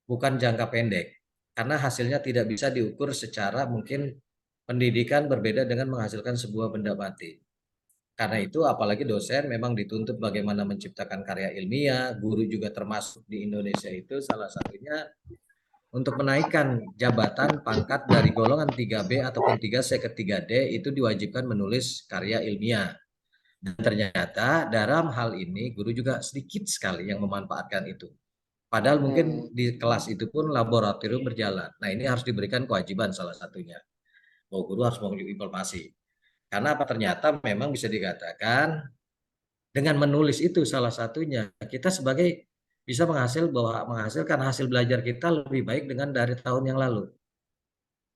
bukan jangka pendek. Karena hasilnya tidak bisa diukur secara mungkin pendidikan berbeda dengan menghasilkan sebuah benda mati. Karena itu apalagi dosen memang dituntut bagaimana menciptakan karya ilmiah, guru juga termasuk di Indonesia itu salah satunya untuk menaikkan jabatan pangkat dari golongan 3B ataupun 3C ke 3D itu diwajibkan menulis karya ilmiah. Dan ternyata dalam hal ini guru juga sedikit sekali yang memanfaatkan itu. Padahal mungkin di kelas itu pun laboratorium berjalan. Nah, ini harus diberikan kewajiban salah satunya. Bahwa guru harus mengunjungi informasi. Karena apa ternyata memang bisa dikatakan dengan menulis itu salah satunya kita sebagai bisa menghasilkan hasil belajar kita lebih baik dengan dari tahun yang lalu.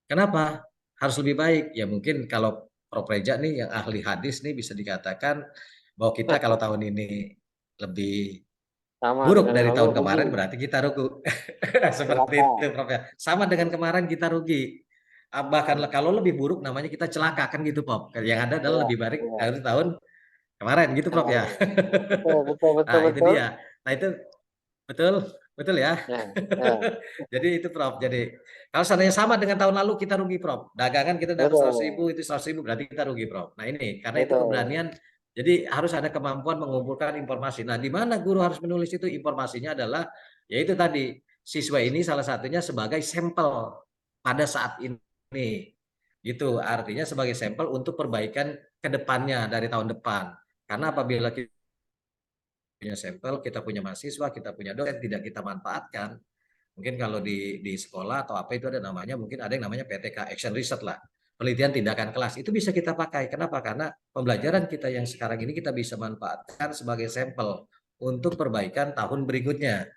Kenapa? Harus lebih baik. Ya mungkin kalau Prof. Reja nih yang ahli hadis nih bisa dikatakan bahwa kita kalau tahun ini lebih buruk dari tahun kemarin berarti kita rugi. Seperti itu Prof. Ya. Sama dengan kemarin kita rugi. Bahkan kalau lebih buruk namanya kita celaka kan gitu Prof. Yang ada adalah lebih baik dari tahun kemarin gitu Prof ya. Betul. Nah, itu dia. Nah, itu betul ya. Jadi itu Prof. Jadi kalau seandainya sama dengan tahun lalu kita rugi Prof. Dagangan kita dapat 100.000 itu 100.000 berarti kita rugi Prof. Nah, ini karena itu keberanian. Jadi harus ada kemampuan mengumpulkan informasi. Nah, di mana guru harus menulis itu informasinya adalah yaitu tadi siswa ini salah satunya sebagai sampel pada saat ini. Gitu. Artinya sebagai sampel untuk perbaikan ke depannya dari tahun depan. Karena apabila kita punya sampel, kita punya mahasiswa, kita punya dosen, tidak kita manfaatkan. Mungkin kalau di sekolah atau apa itu ada namanya, mungkin ada yang namanya PTK, Action Research lah. Penelitian tindakan kelas, itu bisa kita pakai. Kenapa? Karena pembelajaran kita yang sekarang ini kita bisa manfaatkan sebagai sampel untuk perbaikan tahun berikutnya.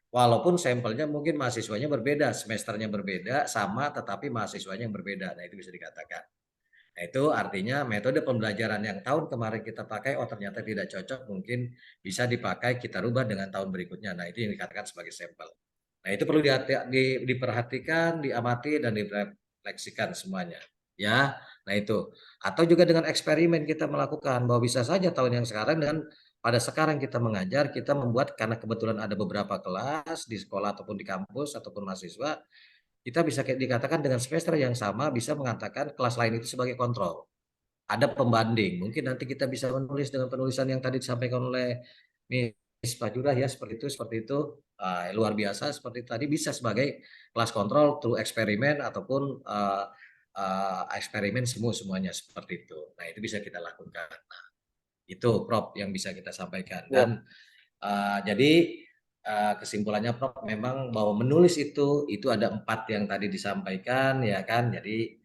Walaupun sampelnya mungkin mahasiswanya berbeda, semesternya berbeda, sama tetapi mahasiswanya yang berbeda. Nah, itu bisa dikatakan. Nah, itu artinya metode pembelajaran yang tahun kemarin kita pakai, oh ternyata tidak cocok, mungkin bisa dipakai, kita rubah dengan tahun berikutnya. Nah, itu yang dikatakan sebagai sampel. Nah, itu perlu diperhatikan, diamati, dan direfleksikan semuanya. Ya, nah itu. Atau juga dengan eksperimen kita melakukan, bahwa bisa saja tahun yang sekarang dengan pada sekarang kita mengajar, kita membuat, karena kebetulan ada beberapa kelas di sekolah ataupun di kampus ataupun mahasiswa, kita bisa dikatakan dengan semester yang sama bisa mengatakan kelas lain itu sebagai kontrol. Ada pembanding. Mungkin nanti kita bisa menulis dengan penulisan yang tadi disampaikan oleh Miss Fajurah ya, seperti itu. Luar biasa seperti tadi bisa sebagai kelas kontrol through eksperimen ataupun eksperimen semuanya seperti itu. Nah, itu bisa kita lakukan. Nah, itu Prof yang bisa kita sampaikan. Dan jadi kesimpulannya Prof memang bahwa menulis itu ada 4 yang tadi disampaikan ya kan. Jadi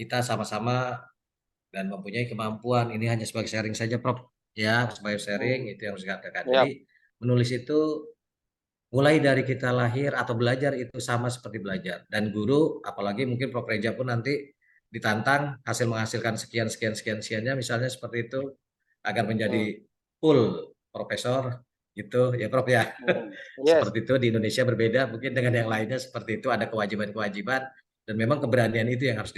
kita sama-sama dan mempunyai kemampuan. Ini hanya sebagai sharing saja Prof ya, sebagai sharing itu yang harus dikatakan. Jadi menulis itu mulai dari kita lahir atau belajar itu sama seperti belajar, dan guru apalagi mungkin Prof Reja pun nanti ditantang menghasilkan sekiannya misalnya seperti itu agar menjadi full profesor gitu ya Prof ya. Yes. Seperti itu di Indonesia berbeda mungkin dengan yang lainnya, seperti itu ada kewajiban-kewajiban dan memang keberanian itu yang harus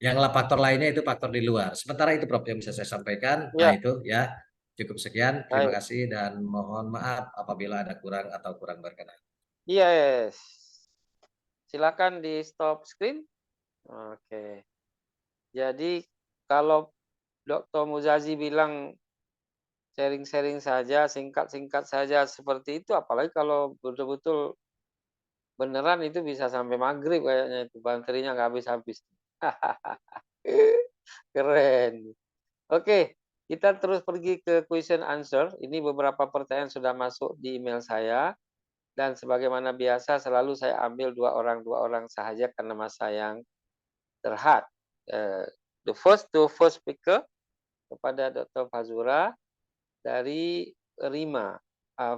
yang faktor lainnya itu faktor di luar. Sementara itu Prof yang bisa saya sampaikan. Nah itu ya cukup sekian. Terima Baik. kasih dan mohon maaf apabila ada kurang atau kurang berkenan. Yes. Silakan di stop screen. Oke. Jadi kalau Dr. Muzazi bilang sharing-sharing saja, singkat-singkat saja seperti itu, apalagi kalau betul-betul beneran itu bisa sampai maghrib kayaknya itu, baterainya nggak habis-habis. Keren. Oke, kita terus pergi ke question answer. Ini beberapa pertanyaan sudah masuk di email saya. Dan sebagaimana biasa selalu saya ambil dua orang sahaja karena masa yang terhad. The first speaker kepada Dr. Fazura dari RIMA.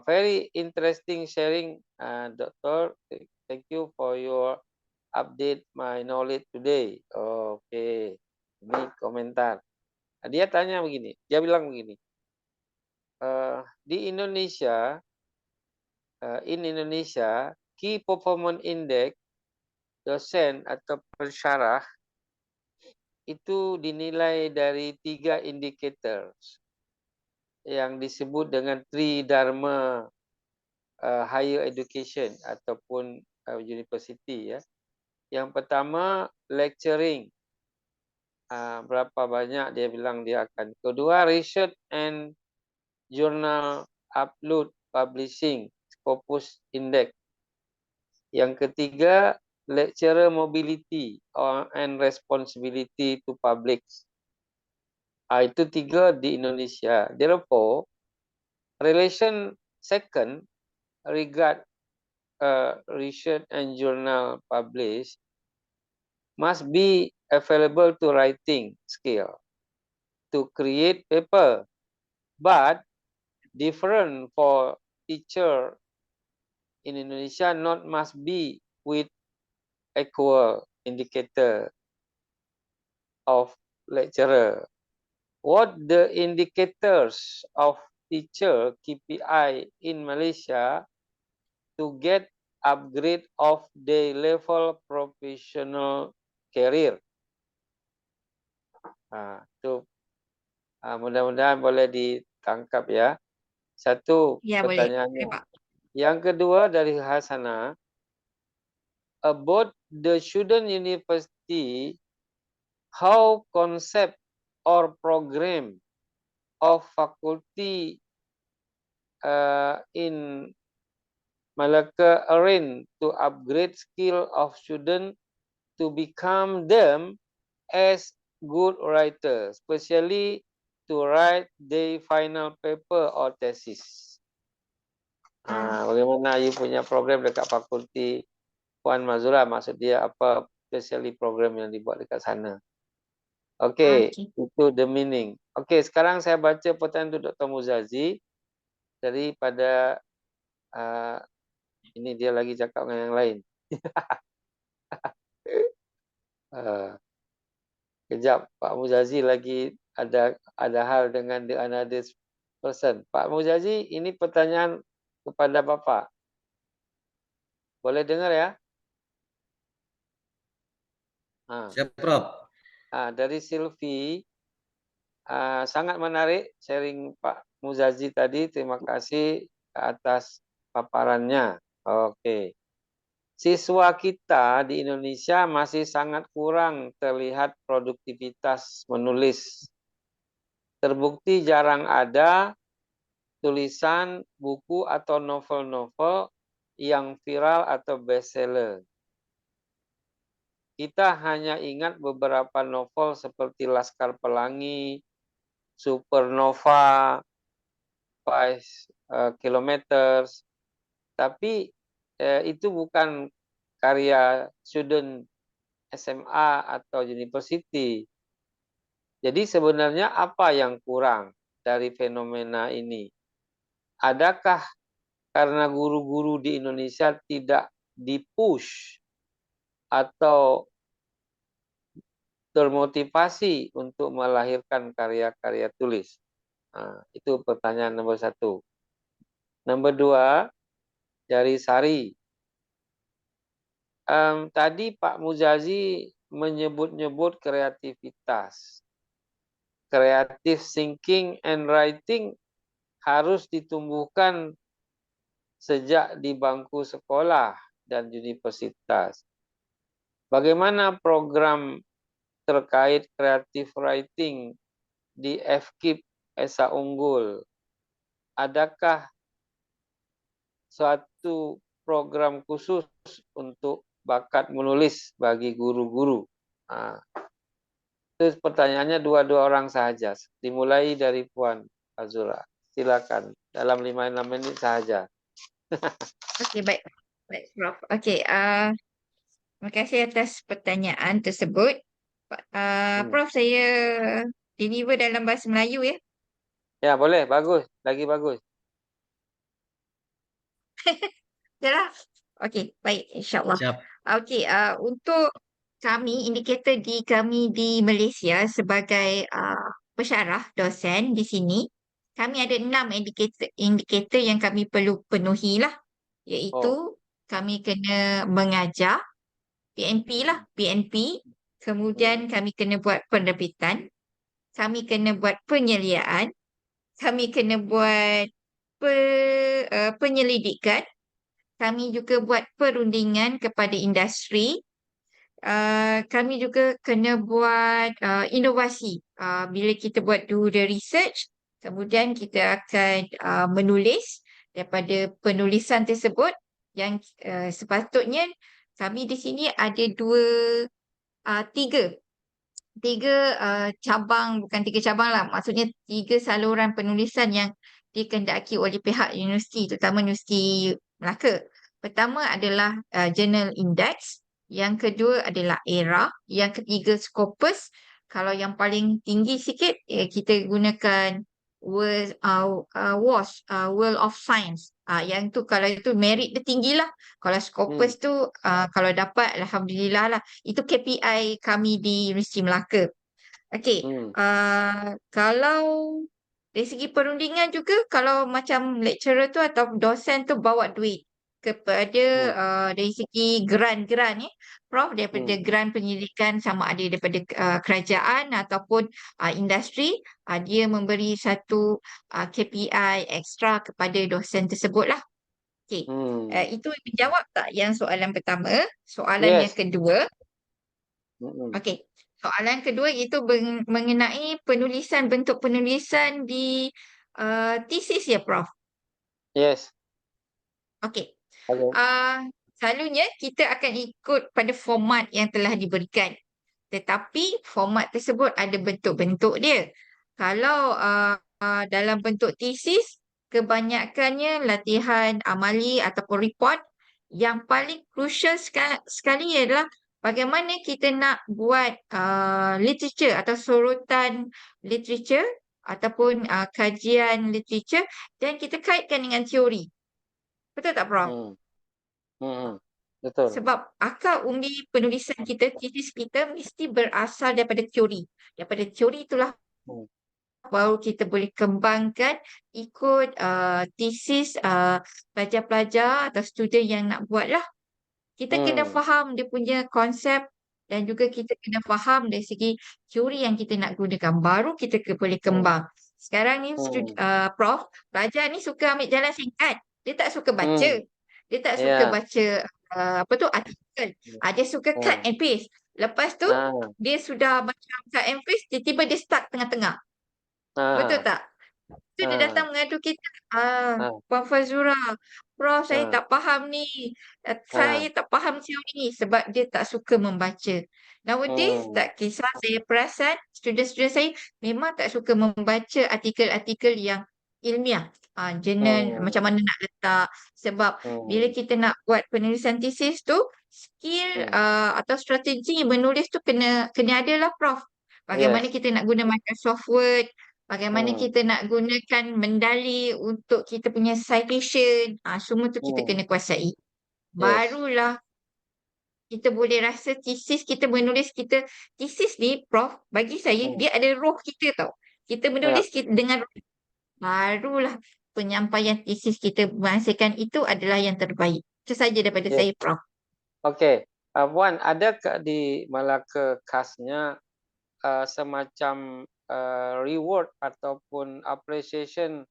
Very interesting sharing, Dr. Thank you for your update my knowledge today. Oke, ini komentar. Dia tanya begini, dia bilang begini. Di Indonesia, in Indonesia, Key Performance Index dosen atau pensyarah itu dinilai dari 3 indicators yang disebut dengan Tridharma higher education ataupun university ya. Yang pertama lecturing, berapa banyak dia bilang dia akan. Kedua research and journal upload publishing Scopus Index. Yang ketiga lecturer mobility and responsibility to public. Itu 3 di Indonesia. Therefore, relation second regard research and journal published must be available to writing skill to create paper, but different for teacher in Indonesia not must be with equal indicator of lecturer. What the indicators of teacher KPI in Malaysia to get upgrade of the level professional career? Itu mudah-mudahan boleh ditangkap ya. Satu Ya, boleh. pertanyaannya. Pak. Yang kedua dari Hasana, about the student university, how concept or program of faculty in Malacca arrange to upgrade skill of student to become them as good writer, especially to write the final paper or thesis. Bagaimana you punya program dekat fakulti Puan Mazura, maksud dia apa especially program yang dibuat dekat sana. Okey, itu the meaning. Okey, sekarang saya baca pertanyaan untuk Dr. Muzazi daripada ini dia lagi cakap dengan yang lain. Kejap, Pak Muzazi lagi ada hal dengan the another person. Pak Muzazi, ini pertanyaan kepada Bapak. Boleh dengar ya? Siap, Prof. Dari Silvi, sangat menarik sharing Pak Muzazi tadi. Terima kasih atas paparannya. Oke. Siswa kita di Indonesia masih sangat kurang terlihat produktivitas menulis. Terbukti jarang ada tulisan, buku atau novel-novel yang viral atau bestseller. Kita hanya ingat beberapa novel seperti Laskar Pelangi, Supernova, kilometers. Tapi itu bukan karya student SMA atau university. Jadi sebenarnya apa yang kurang dari fenomena ini? Adakah karena guru-guru di Indonesia tidak dipush atau termotivasi untuk melahirkan karya-karya tulis? Nah, itu pertanyaan nomor 1. Nomor 2, dari Sari. Tadi Pak Muzazi menyebut-nyebut kreativitas. Creative thinking and writing harus ditumbuhkan sejak di bangku sekolah dan universitas. Bagaimana program terkait creative writing di FKIP Esa Unggul? Adakah suatu program khusus untuk bakat menulis bagi guru-guru? Nah, itu pertanyaannya dua orang saja. Dimulai dari Puan Azura. Silakan dalam 5 menit saja. Okey, baik. Baik, Prof. Okey, terima kasih atas pertanyaan tersebut. Prof, saya deliver dalam bahasa Melayu ya. Ya, boleh. Bagus. Lagi bagus. Yalah. Okey, baik, insya-Allah. Siap. Okey, untuk indikator kami di Malaysia sebagai pensyarah dosen di sini, kami ada 6 indikator yang kami perlu penuhilah, iaitu kami kena mengajar, PNP lah, PNP. Kemudian kami kena buat penerbitan, kami kena buat penyeliaan, kami kena buat penyelidikan, kami juga buat perundingan kepada industri, kami juga kena buat inovasi. Bila kita buat the research, kemudian kita akan menulis daripada penulisan tersebut yang sepatutnya kami di sini ada tiga cabang, bukan 3 cabang lah, maksudnya 3 saluran penulisan yang dikehendaki oleh pihak universiti, terutama Universiti Melaka. Pertama adalah Journal Index, yang kedua adalah ERA, yang ketiga Scopus. Kalau yang paling tinggi sikit, kita gunakan WOS, World of Science. Yang tu kalau itu merit dia tinggi lah. Kalau Scopus tu kalau dapat alhamdulillah lah. Itu KPI kami di Universiti Melaka. Okey, kalau dari segi perundingan juga, kalau macam lecturer tu atau dosen tu bawa duit kepada dari segi grant Prof, daripada grant penyelidikan, sama ada daripada kerajaan ataupun industri, dia memberi satu KPI ekstra kepada dosen tersebut lah. Okey, itu menjawab tak yang soalan pertama? Soalan yang kedua, okey, soalan kedua itu mengenai bentuk penulisan di tesis ya, Prof? Yes. Okey. Okay. Selalunya kita akan ikut pada format yang telah diberikan. Tetapi format tersebut ada bentuk-bentuk dia. Kalau dalam bentuk tesis, kebanyakannya latihan amali ataupun report. Yang paling crucial sekali adalah bagaimana kita nak buat literature atau sorotan literature ataupun kajian literature dan kita kaitkan dengan teori. Betul tak, Prof? Betul. Sebab akar umbi penulisan kita, tesis kita mesti berasal daripada teori. Daripada teori itulah baru kita boleh kembangkan ikut tesis pelajar-pelajar atau student yang nak buat lah. Kita kena faham dia punya konsep dan juga kita kena faham dari segi teori yang kita nak gunakan. Baru kita boleh kembang. Sekarang ni Prof, pelajar ni suka ambil jalan singkat. Dia tak suka baca. Dia tak suka baca artikel. Dia suka cut and paste. Lepas tu dia sudah macam cut and paste, tiba-tiba dia stuck tengah-tengah. Betul tak? Tu dia datang mengadu kita, Puan Fazura, Prof, saya tak faham ni. Saya tak faham teori ni sebab dia tak suka membaca. Nowadays, tak kisah, saya perasan student-student saya memang tak suka membaca artikel-artikel yang ilmiah. Journal macam mana nak letak. Sebab bila kita nak buat penulisan tesis tu, skill atau strategi menulis tu kena ada lah, Prof. Bagaimana Yes. kita nak guna Microsoft Word, bagaimana kita nak gunakan mendali untuk kita punya citation, semua tu kita kena kuasai. Barulah kita boleh rasa tesis kita menulis kita. Tesis ni, Prof, bagi saya dia ada roh kita tau. Kita menulis kita dengan roh. Barulah penyampaian tesis kita menghasilkan itu adalah yang terbaik. Itu saja daripada saya, Prof. Okey. Puan, ada di Malacca khasnya semacam reward ataupun appreciation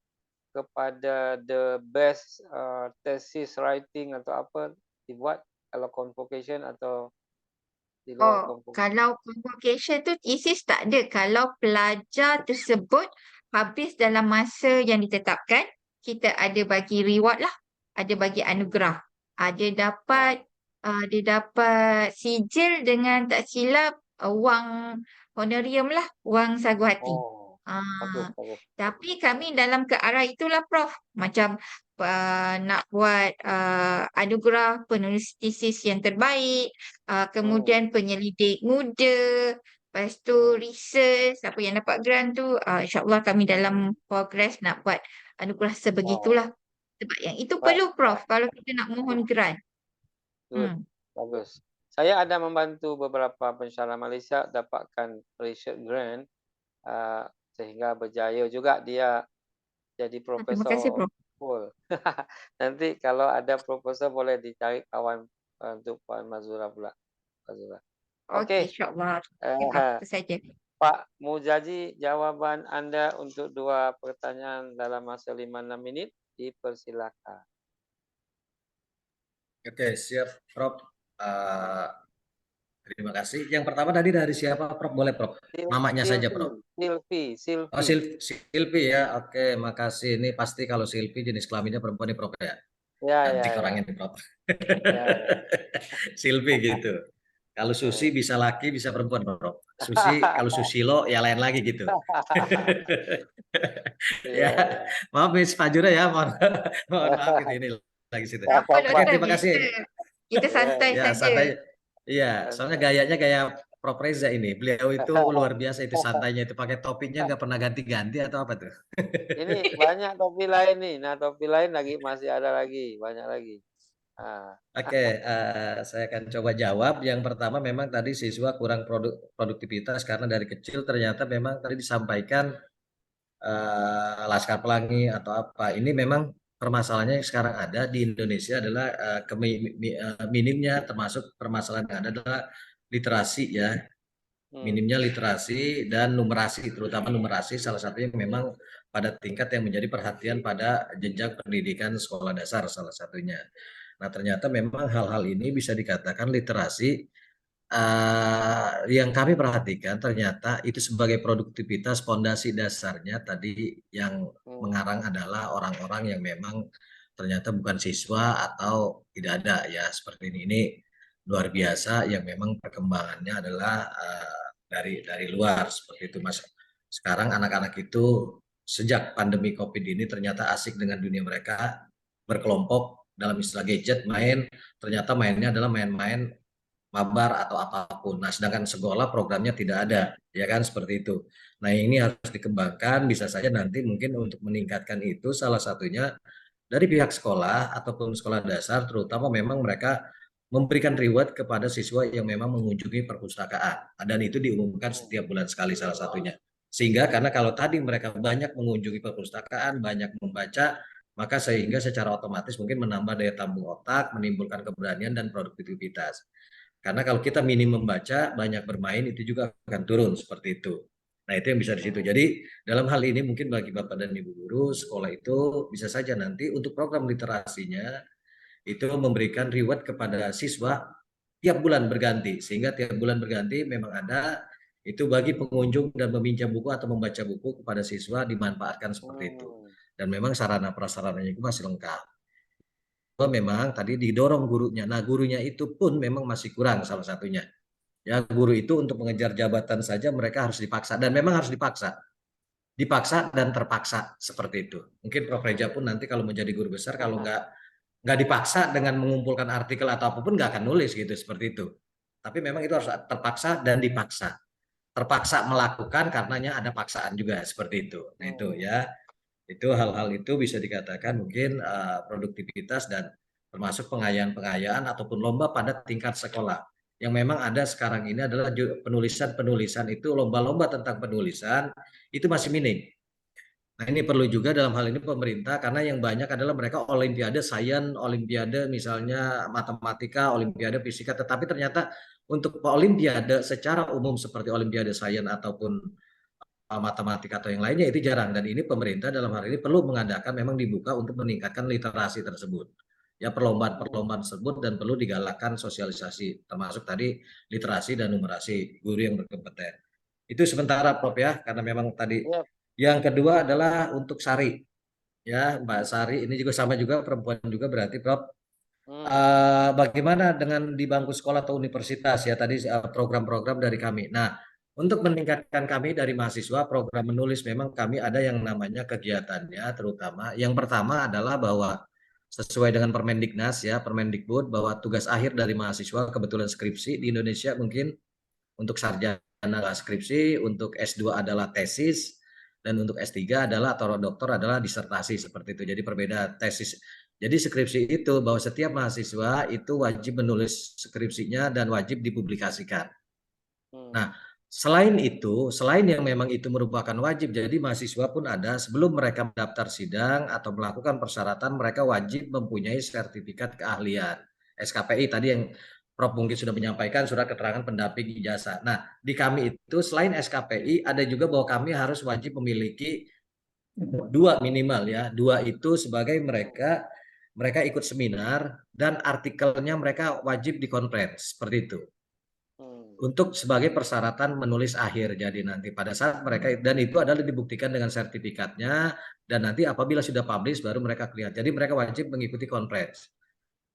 kepada the best thesis writing atau apa dibuat kalau convocation atau di luar convocation? Kalau convocation tu tesis tak ada. Kalau pelajar tersebut habis dalam masa yang ditetapkan, kita ada bagi reward lah. Ada bagi anugerah. Dia dapat sijil dengan tak silap wang honorium lah, wang sagu hati. Bagus. Tapi kami dalam ke arah itulah, Prof. Macam nak buat anugerah penulis tesis yang terbaik, kemudian penyelidik muda, lepas tu research, siapa yang dapat grant tu, insyaAllah kami dalam progress nak buat anugerah sebegitulah. Sebab yang itu perlu, Prof, kalau kita nak mohon grant. Bagus. Saya ada membantu beberapa pensyarah Malaysia dapatkan research grant sehingga berjaya juga dia jadi profesor. Terima kasih, Prof. Nanti kalau ada proposal boleh dicari kawan untuk Puan Mazura pula. Okey. InsyaAllah. Itu saja. Pak Mujaji, jawapan Anda untuk 2 pertanyaan dalam masa 5-6 minit dipersilakan. Oke, siap, Prof. Terima kasih. Yang pertama tadi dari siapa, Prof? Boleh, Prof? Namanya saja, Prof. Silvi. Oh, Silvi ya. Oke, makasih. Ini pasti kalau Silvi jenis kelaminnya perempuan nih, Prof ya. Cantik orangnya nih, Prof. Silvi gitu. Kalau Susi bisa laki, bisa perempuan, Prof. Susi, kalau Susilo ya lain lagi gitu. Ya, maaf Miss Fajura ya, mohon maaf gitu ini lagi situ. Oke, terima kasih. Kita santai saja. Iya, soalnya gayanya gaya Prof Reza ini. Beliau itu luar biasa itu santainya itu pakai topinya nggak pernah ganti-ganti atau apa tuh? Ini banyak topi lain nih. Nah, topi lain lagi masih ada lagi, banyak lagi. Oke, saya akan coba jawab. Yang pertama memang tadi siswa kurang produktivitas karena dari kecil ternyata memang tadi disampaikan Laskar Pelangi atau apa. Ini memang permasalahannya yang sekarang ada di Indonesia adalah minimnya, termasuk permasalahan yang ada adalah literasi ya. Minimnya literasi dan numerasi, terutama numerasi salah satunya memang pada tingkat yang menjadi perhatian pada jenjang pendidikan sekolah dasar salah satunya. Nah, ternyata memang hal-hal ini bisa dikatakan literasi yang kami perhatikan ternyata itu sebagai produktivitas fondasi dasarnya tadi yang mengarang adalah orang-orang yang memang ternyata bukan siswa atau tidak ada ya seperti ini. Ini luar biasa yang memang perkembangannya adalah dari luar seperti itu, Mas. Sekarang anak-anak itu sejak pandemi Covid ini ternyata asik dengan dunia mereka, berkelompok dalam istilah gadget, ternyata mainnya adalah main-main mabar atau apapun. Nah, sedangkan sekolah programnya tidak ada, ya kan seperti itu. Nah, ini harus dikembangkan, bisa saja nanti mungkin untuk meningkatkan itu salah satunya dari pihak sekolah ataupun sekolah dasar, terutama memang mereka memberikan reward kepada siswa yang memang mengunjungi perpustakaan. Dan itu diumumkan setiap bulan sekali salah satunya. Sehingga karena kalau tadi mereka banyak mengunjungi perpustakaan, banyak membaca, maka sehingga secara otomatis mungkin menambah daya tampung otak, menimbulkan keberanian dan produktivitas. Karena kalau kita minim membaca, banyak bermain, itu juga akan turun seperti itu. Nah, itu yang bisa di situ. Jadi, dalam hal ini mungkin bagi Bapak dan Ibu guru, sekolah itu bisa saja nanti untuk program literasinya, itu memberikan reward kepada siswa tiap bulan berganti. Sehingga tiap bulan berganti memang ada, itu bagi pengunjung dan meminjam buku atau membaca buku kepada siswa dimanfaatkan seperti itu. Dan memang sarana prasarananya itu masih lengkap. Memang tadi didorong gurunya. Nah, gurunya itu pun memang masih kurang salah satunya. Ya, guru itu untuk mengejar jabatan saja mereka harus dipaksa dan memang harus dipaksa. dipaksa dan terpaksa seperti itu. Mungkin Prof. Reja pun nanti kalau menjadi guru besar kalau nggak dipaksa dengan mengumpulkan artikel atau apapun nggak akan nulis gitu seperti itu. Tapi memang itu harus terpaksa dan dipaksa. Terpaksa melakukan karenanya ada paksaan juga seperti itu. Nah itu ya, itu hal-hal itu bisa dikatakan mungkin produktivitas dan termasuk pengayaan-pengayaan ataupun lomba pada tingkat sekolah. Yang memang ada sekarang ini adalah penulisan itu, lomba-lomba tentang penulisan itu masih minim. Nah ini perlu juga dalam hal ini pemerintah, karena yang banyak adalah mereka olimpiade sains, olimpiade misalnya matematika, olimpiade fisika, tetapi ternyata untuk olimpiade secara umum seperti olimpiade sains ataupun matematika atau yang lainnya itu jarang, dan ini pemerintah dalam hal ini perlu mengadakan, memang dibuka untuk meningkatkan literasi tersebut. Ya perlombaan-perlombaan tersebut dan perlu digalakkan sosialisasi, termasuk tadi literasi dan numerasi guru yang berkompeten. Itu sementara Prof ya, karena memang tadi. Yang kedua adalah untuk Sari, ya Mbak Sari ini juga sama juga perempuan juga berarti Prof. Bagaimana dengan di bangku sekolah atau universitas ya tadi program-program dari kami. Nah untuk meningkatkan kami dari mahasiswa program menulis memang kami ada yang namanya kegiatannya, terutama yang pertama adalah bahwa sesuai dengan Permendiknas ya Permendikbud bahwa tugas akhir dari mahasiswa kebetulan skripsi di Indonesia mungkin untuk sarjana skripsi, untuk S2 adalah tesis, dan untuk S3 adalah atau doktor adalah disertasi seperti itu. Jadi perbedaan tesis. Jadi skripsi itu bahwa setiap mahasiswa itu wajib menulis skripsinya dan wajib dipublikasikan. Nah, selain itu, selain yang memang itu merupakan wajib, jadi mahasiswa pun ada sebelum mereka mendaftar sidang atau melakukan persyaratan mereka wajib mempunyai sertifikat keahlian. SKPI tadi yang Prof mungkin sudah menyampaikan surat keterangan pendamping ijazah. Nah, di kami itu selain SKPI ada juga bahwa kami harus wajib memiliki 2 minimal ya. 2 itu sebagai mereka ikut seminar dan artikelnya mereka wajib dikonferensi seperti itu. Untuk sebagai persyaratan menulis akhir. Jadi nanti pada saat mereka, dan itu adalah dibuktikan dengan sertifikatnya, dan nanti apabila sudah publish baru mereka kelihatan. Jadi mereka wajib mengikuti konferensi.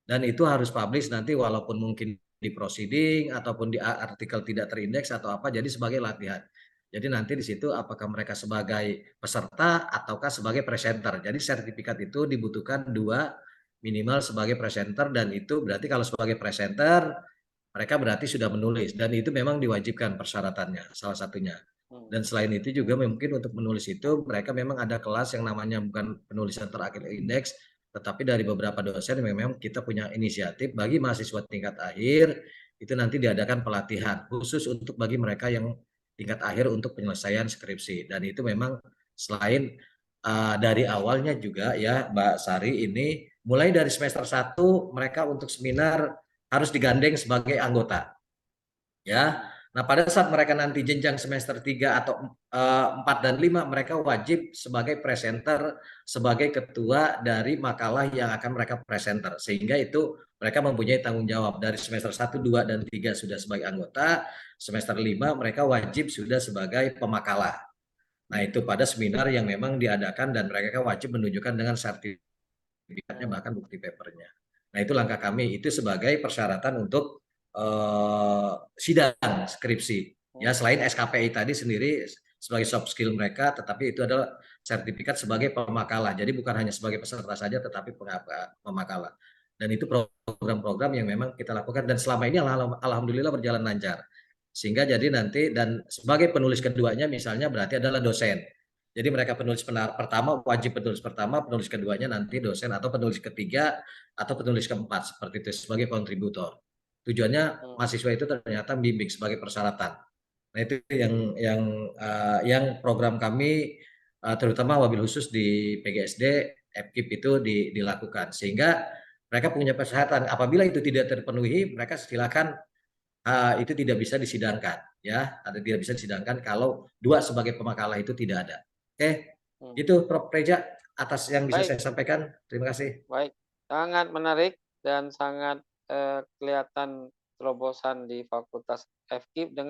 Dan itu harus publish nanti walaupun mungkin di proceeding ataupun di artikel tidak terindeks atau apa, jadi sebagai latihan. Jadi nanti di situ apakah mereka sebagai peserta ataukah sebagai presenter. Jadi sertifikat itu dibutuhkan 2 minimal sebagai presenter, dan itu berarti kalau sebagai presenter mereka berarti sudah menulis, dan itu memang diwajibkan persyaratannya salah satunya. Dan selain itu juga mungkin untuk menulis itu mereka memang ada kelas yang namanya bukan penulisan terakhir indeks, tetapi dari beberapa dosen memang kita punya inisiatif bagi mahasiswa tingkat akhir itu nanti diadakan pelatihan khusus untuk bagi mereka yang tingkat akhir untuk penyelesaian skripsi. Dan itu memang selain dari awalnya juga ya Mbak Sari, ini mulai dari semester 1 mereka untuk seminar harus digandeng sebagai anggota. Ya. Nah, pada saat mereka nanti jenjang semester 3 atau 4 dan 5 mereka wajib sebagai presenter, sebagai ketua dari makalah yang akan mereka presenter. Sehingga itu mereka mempunyai tanggung jawab dari semester 1, 2 dan 3 sudah sebagai anggota, semester 5 mereka wajib sudah sebagai pemakalah. Nah, itu pada seminar yang memang diadakan dan mereka wajib menunjukkan dengan sertifikatnya bahkan bukti papernya. Nah itu langkah kami, itu sebagai persyaratan untuk sidang skripsi. Ya selain SKPI tadi sendiri sebagai soft skill mereka, tetapi itu adalah sertifikat sebagai pemakalah. Jadi bukan hanya sebagai peserta saja, tetapi pemakalah. Dan itu program-program yang memang kita lakukan dan selama ini alhamdulillah berjalan lancar. Sehingga jadi nanti dan sebagai penulis keduanya misalnya berarti adalah dosen. Jadi mereka penulis pertama wajib penulis pertama, penulis keduanya nanti dosen atau penulis ketiga atau penulis keempat seperti itu sebagai kontributor. Tujuannya mahasiswa itu ternyata bimbing sebagai persyaratan. Nah itu yang program kami terutama wabil khusus di PGSD FKIP itu dilakukan sehingga mereka punya persyaratan. Apabila itu tidak terpenuhi, mereka silakan itu tidak bisa disidangkan ya, tidak bisa disidangkan kalau 2 sebagai pemakalah itu tidak ada. Oke, itu Prof. Reja atas yang bisa saya sampaikan. Terima kasih. Baik, sangat menarik dan sangat kelihatan terobosan di Fakultas FKIP dengan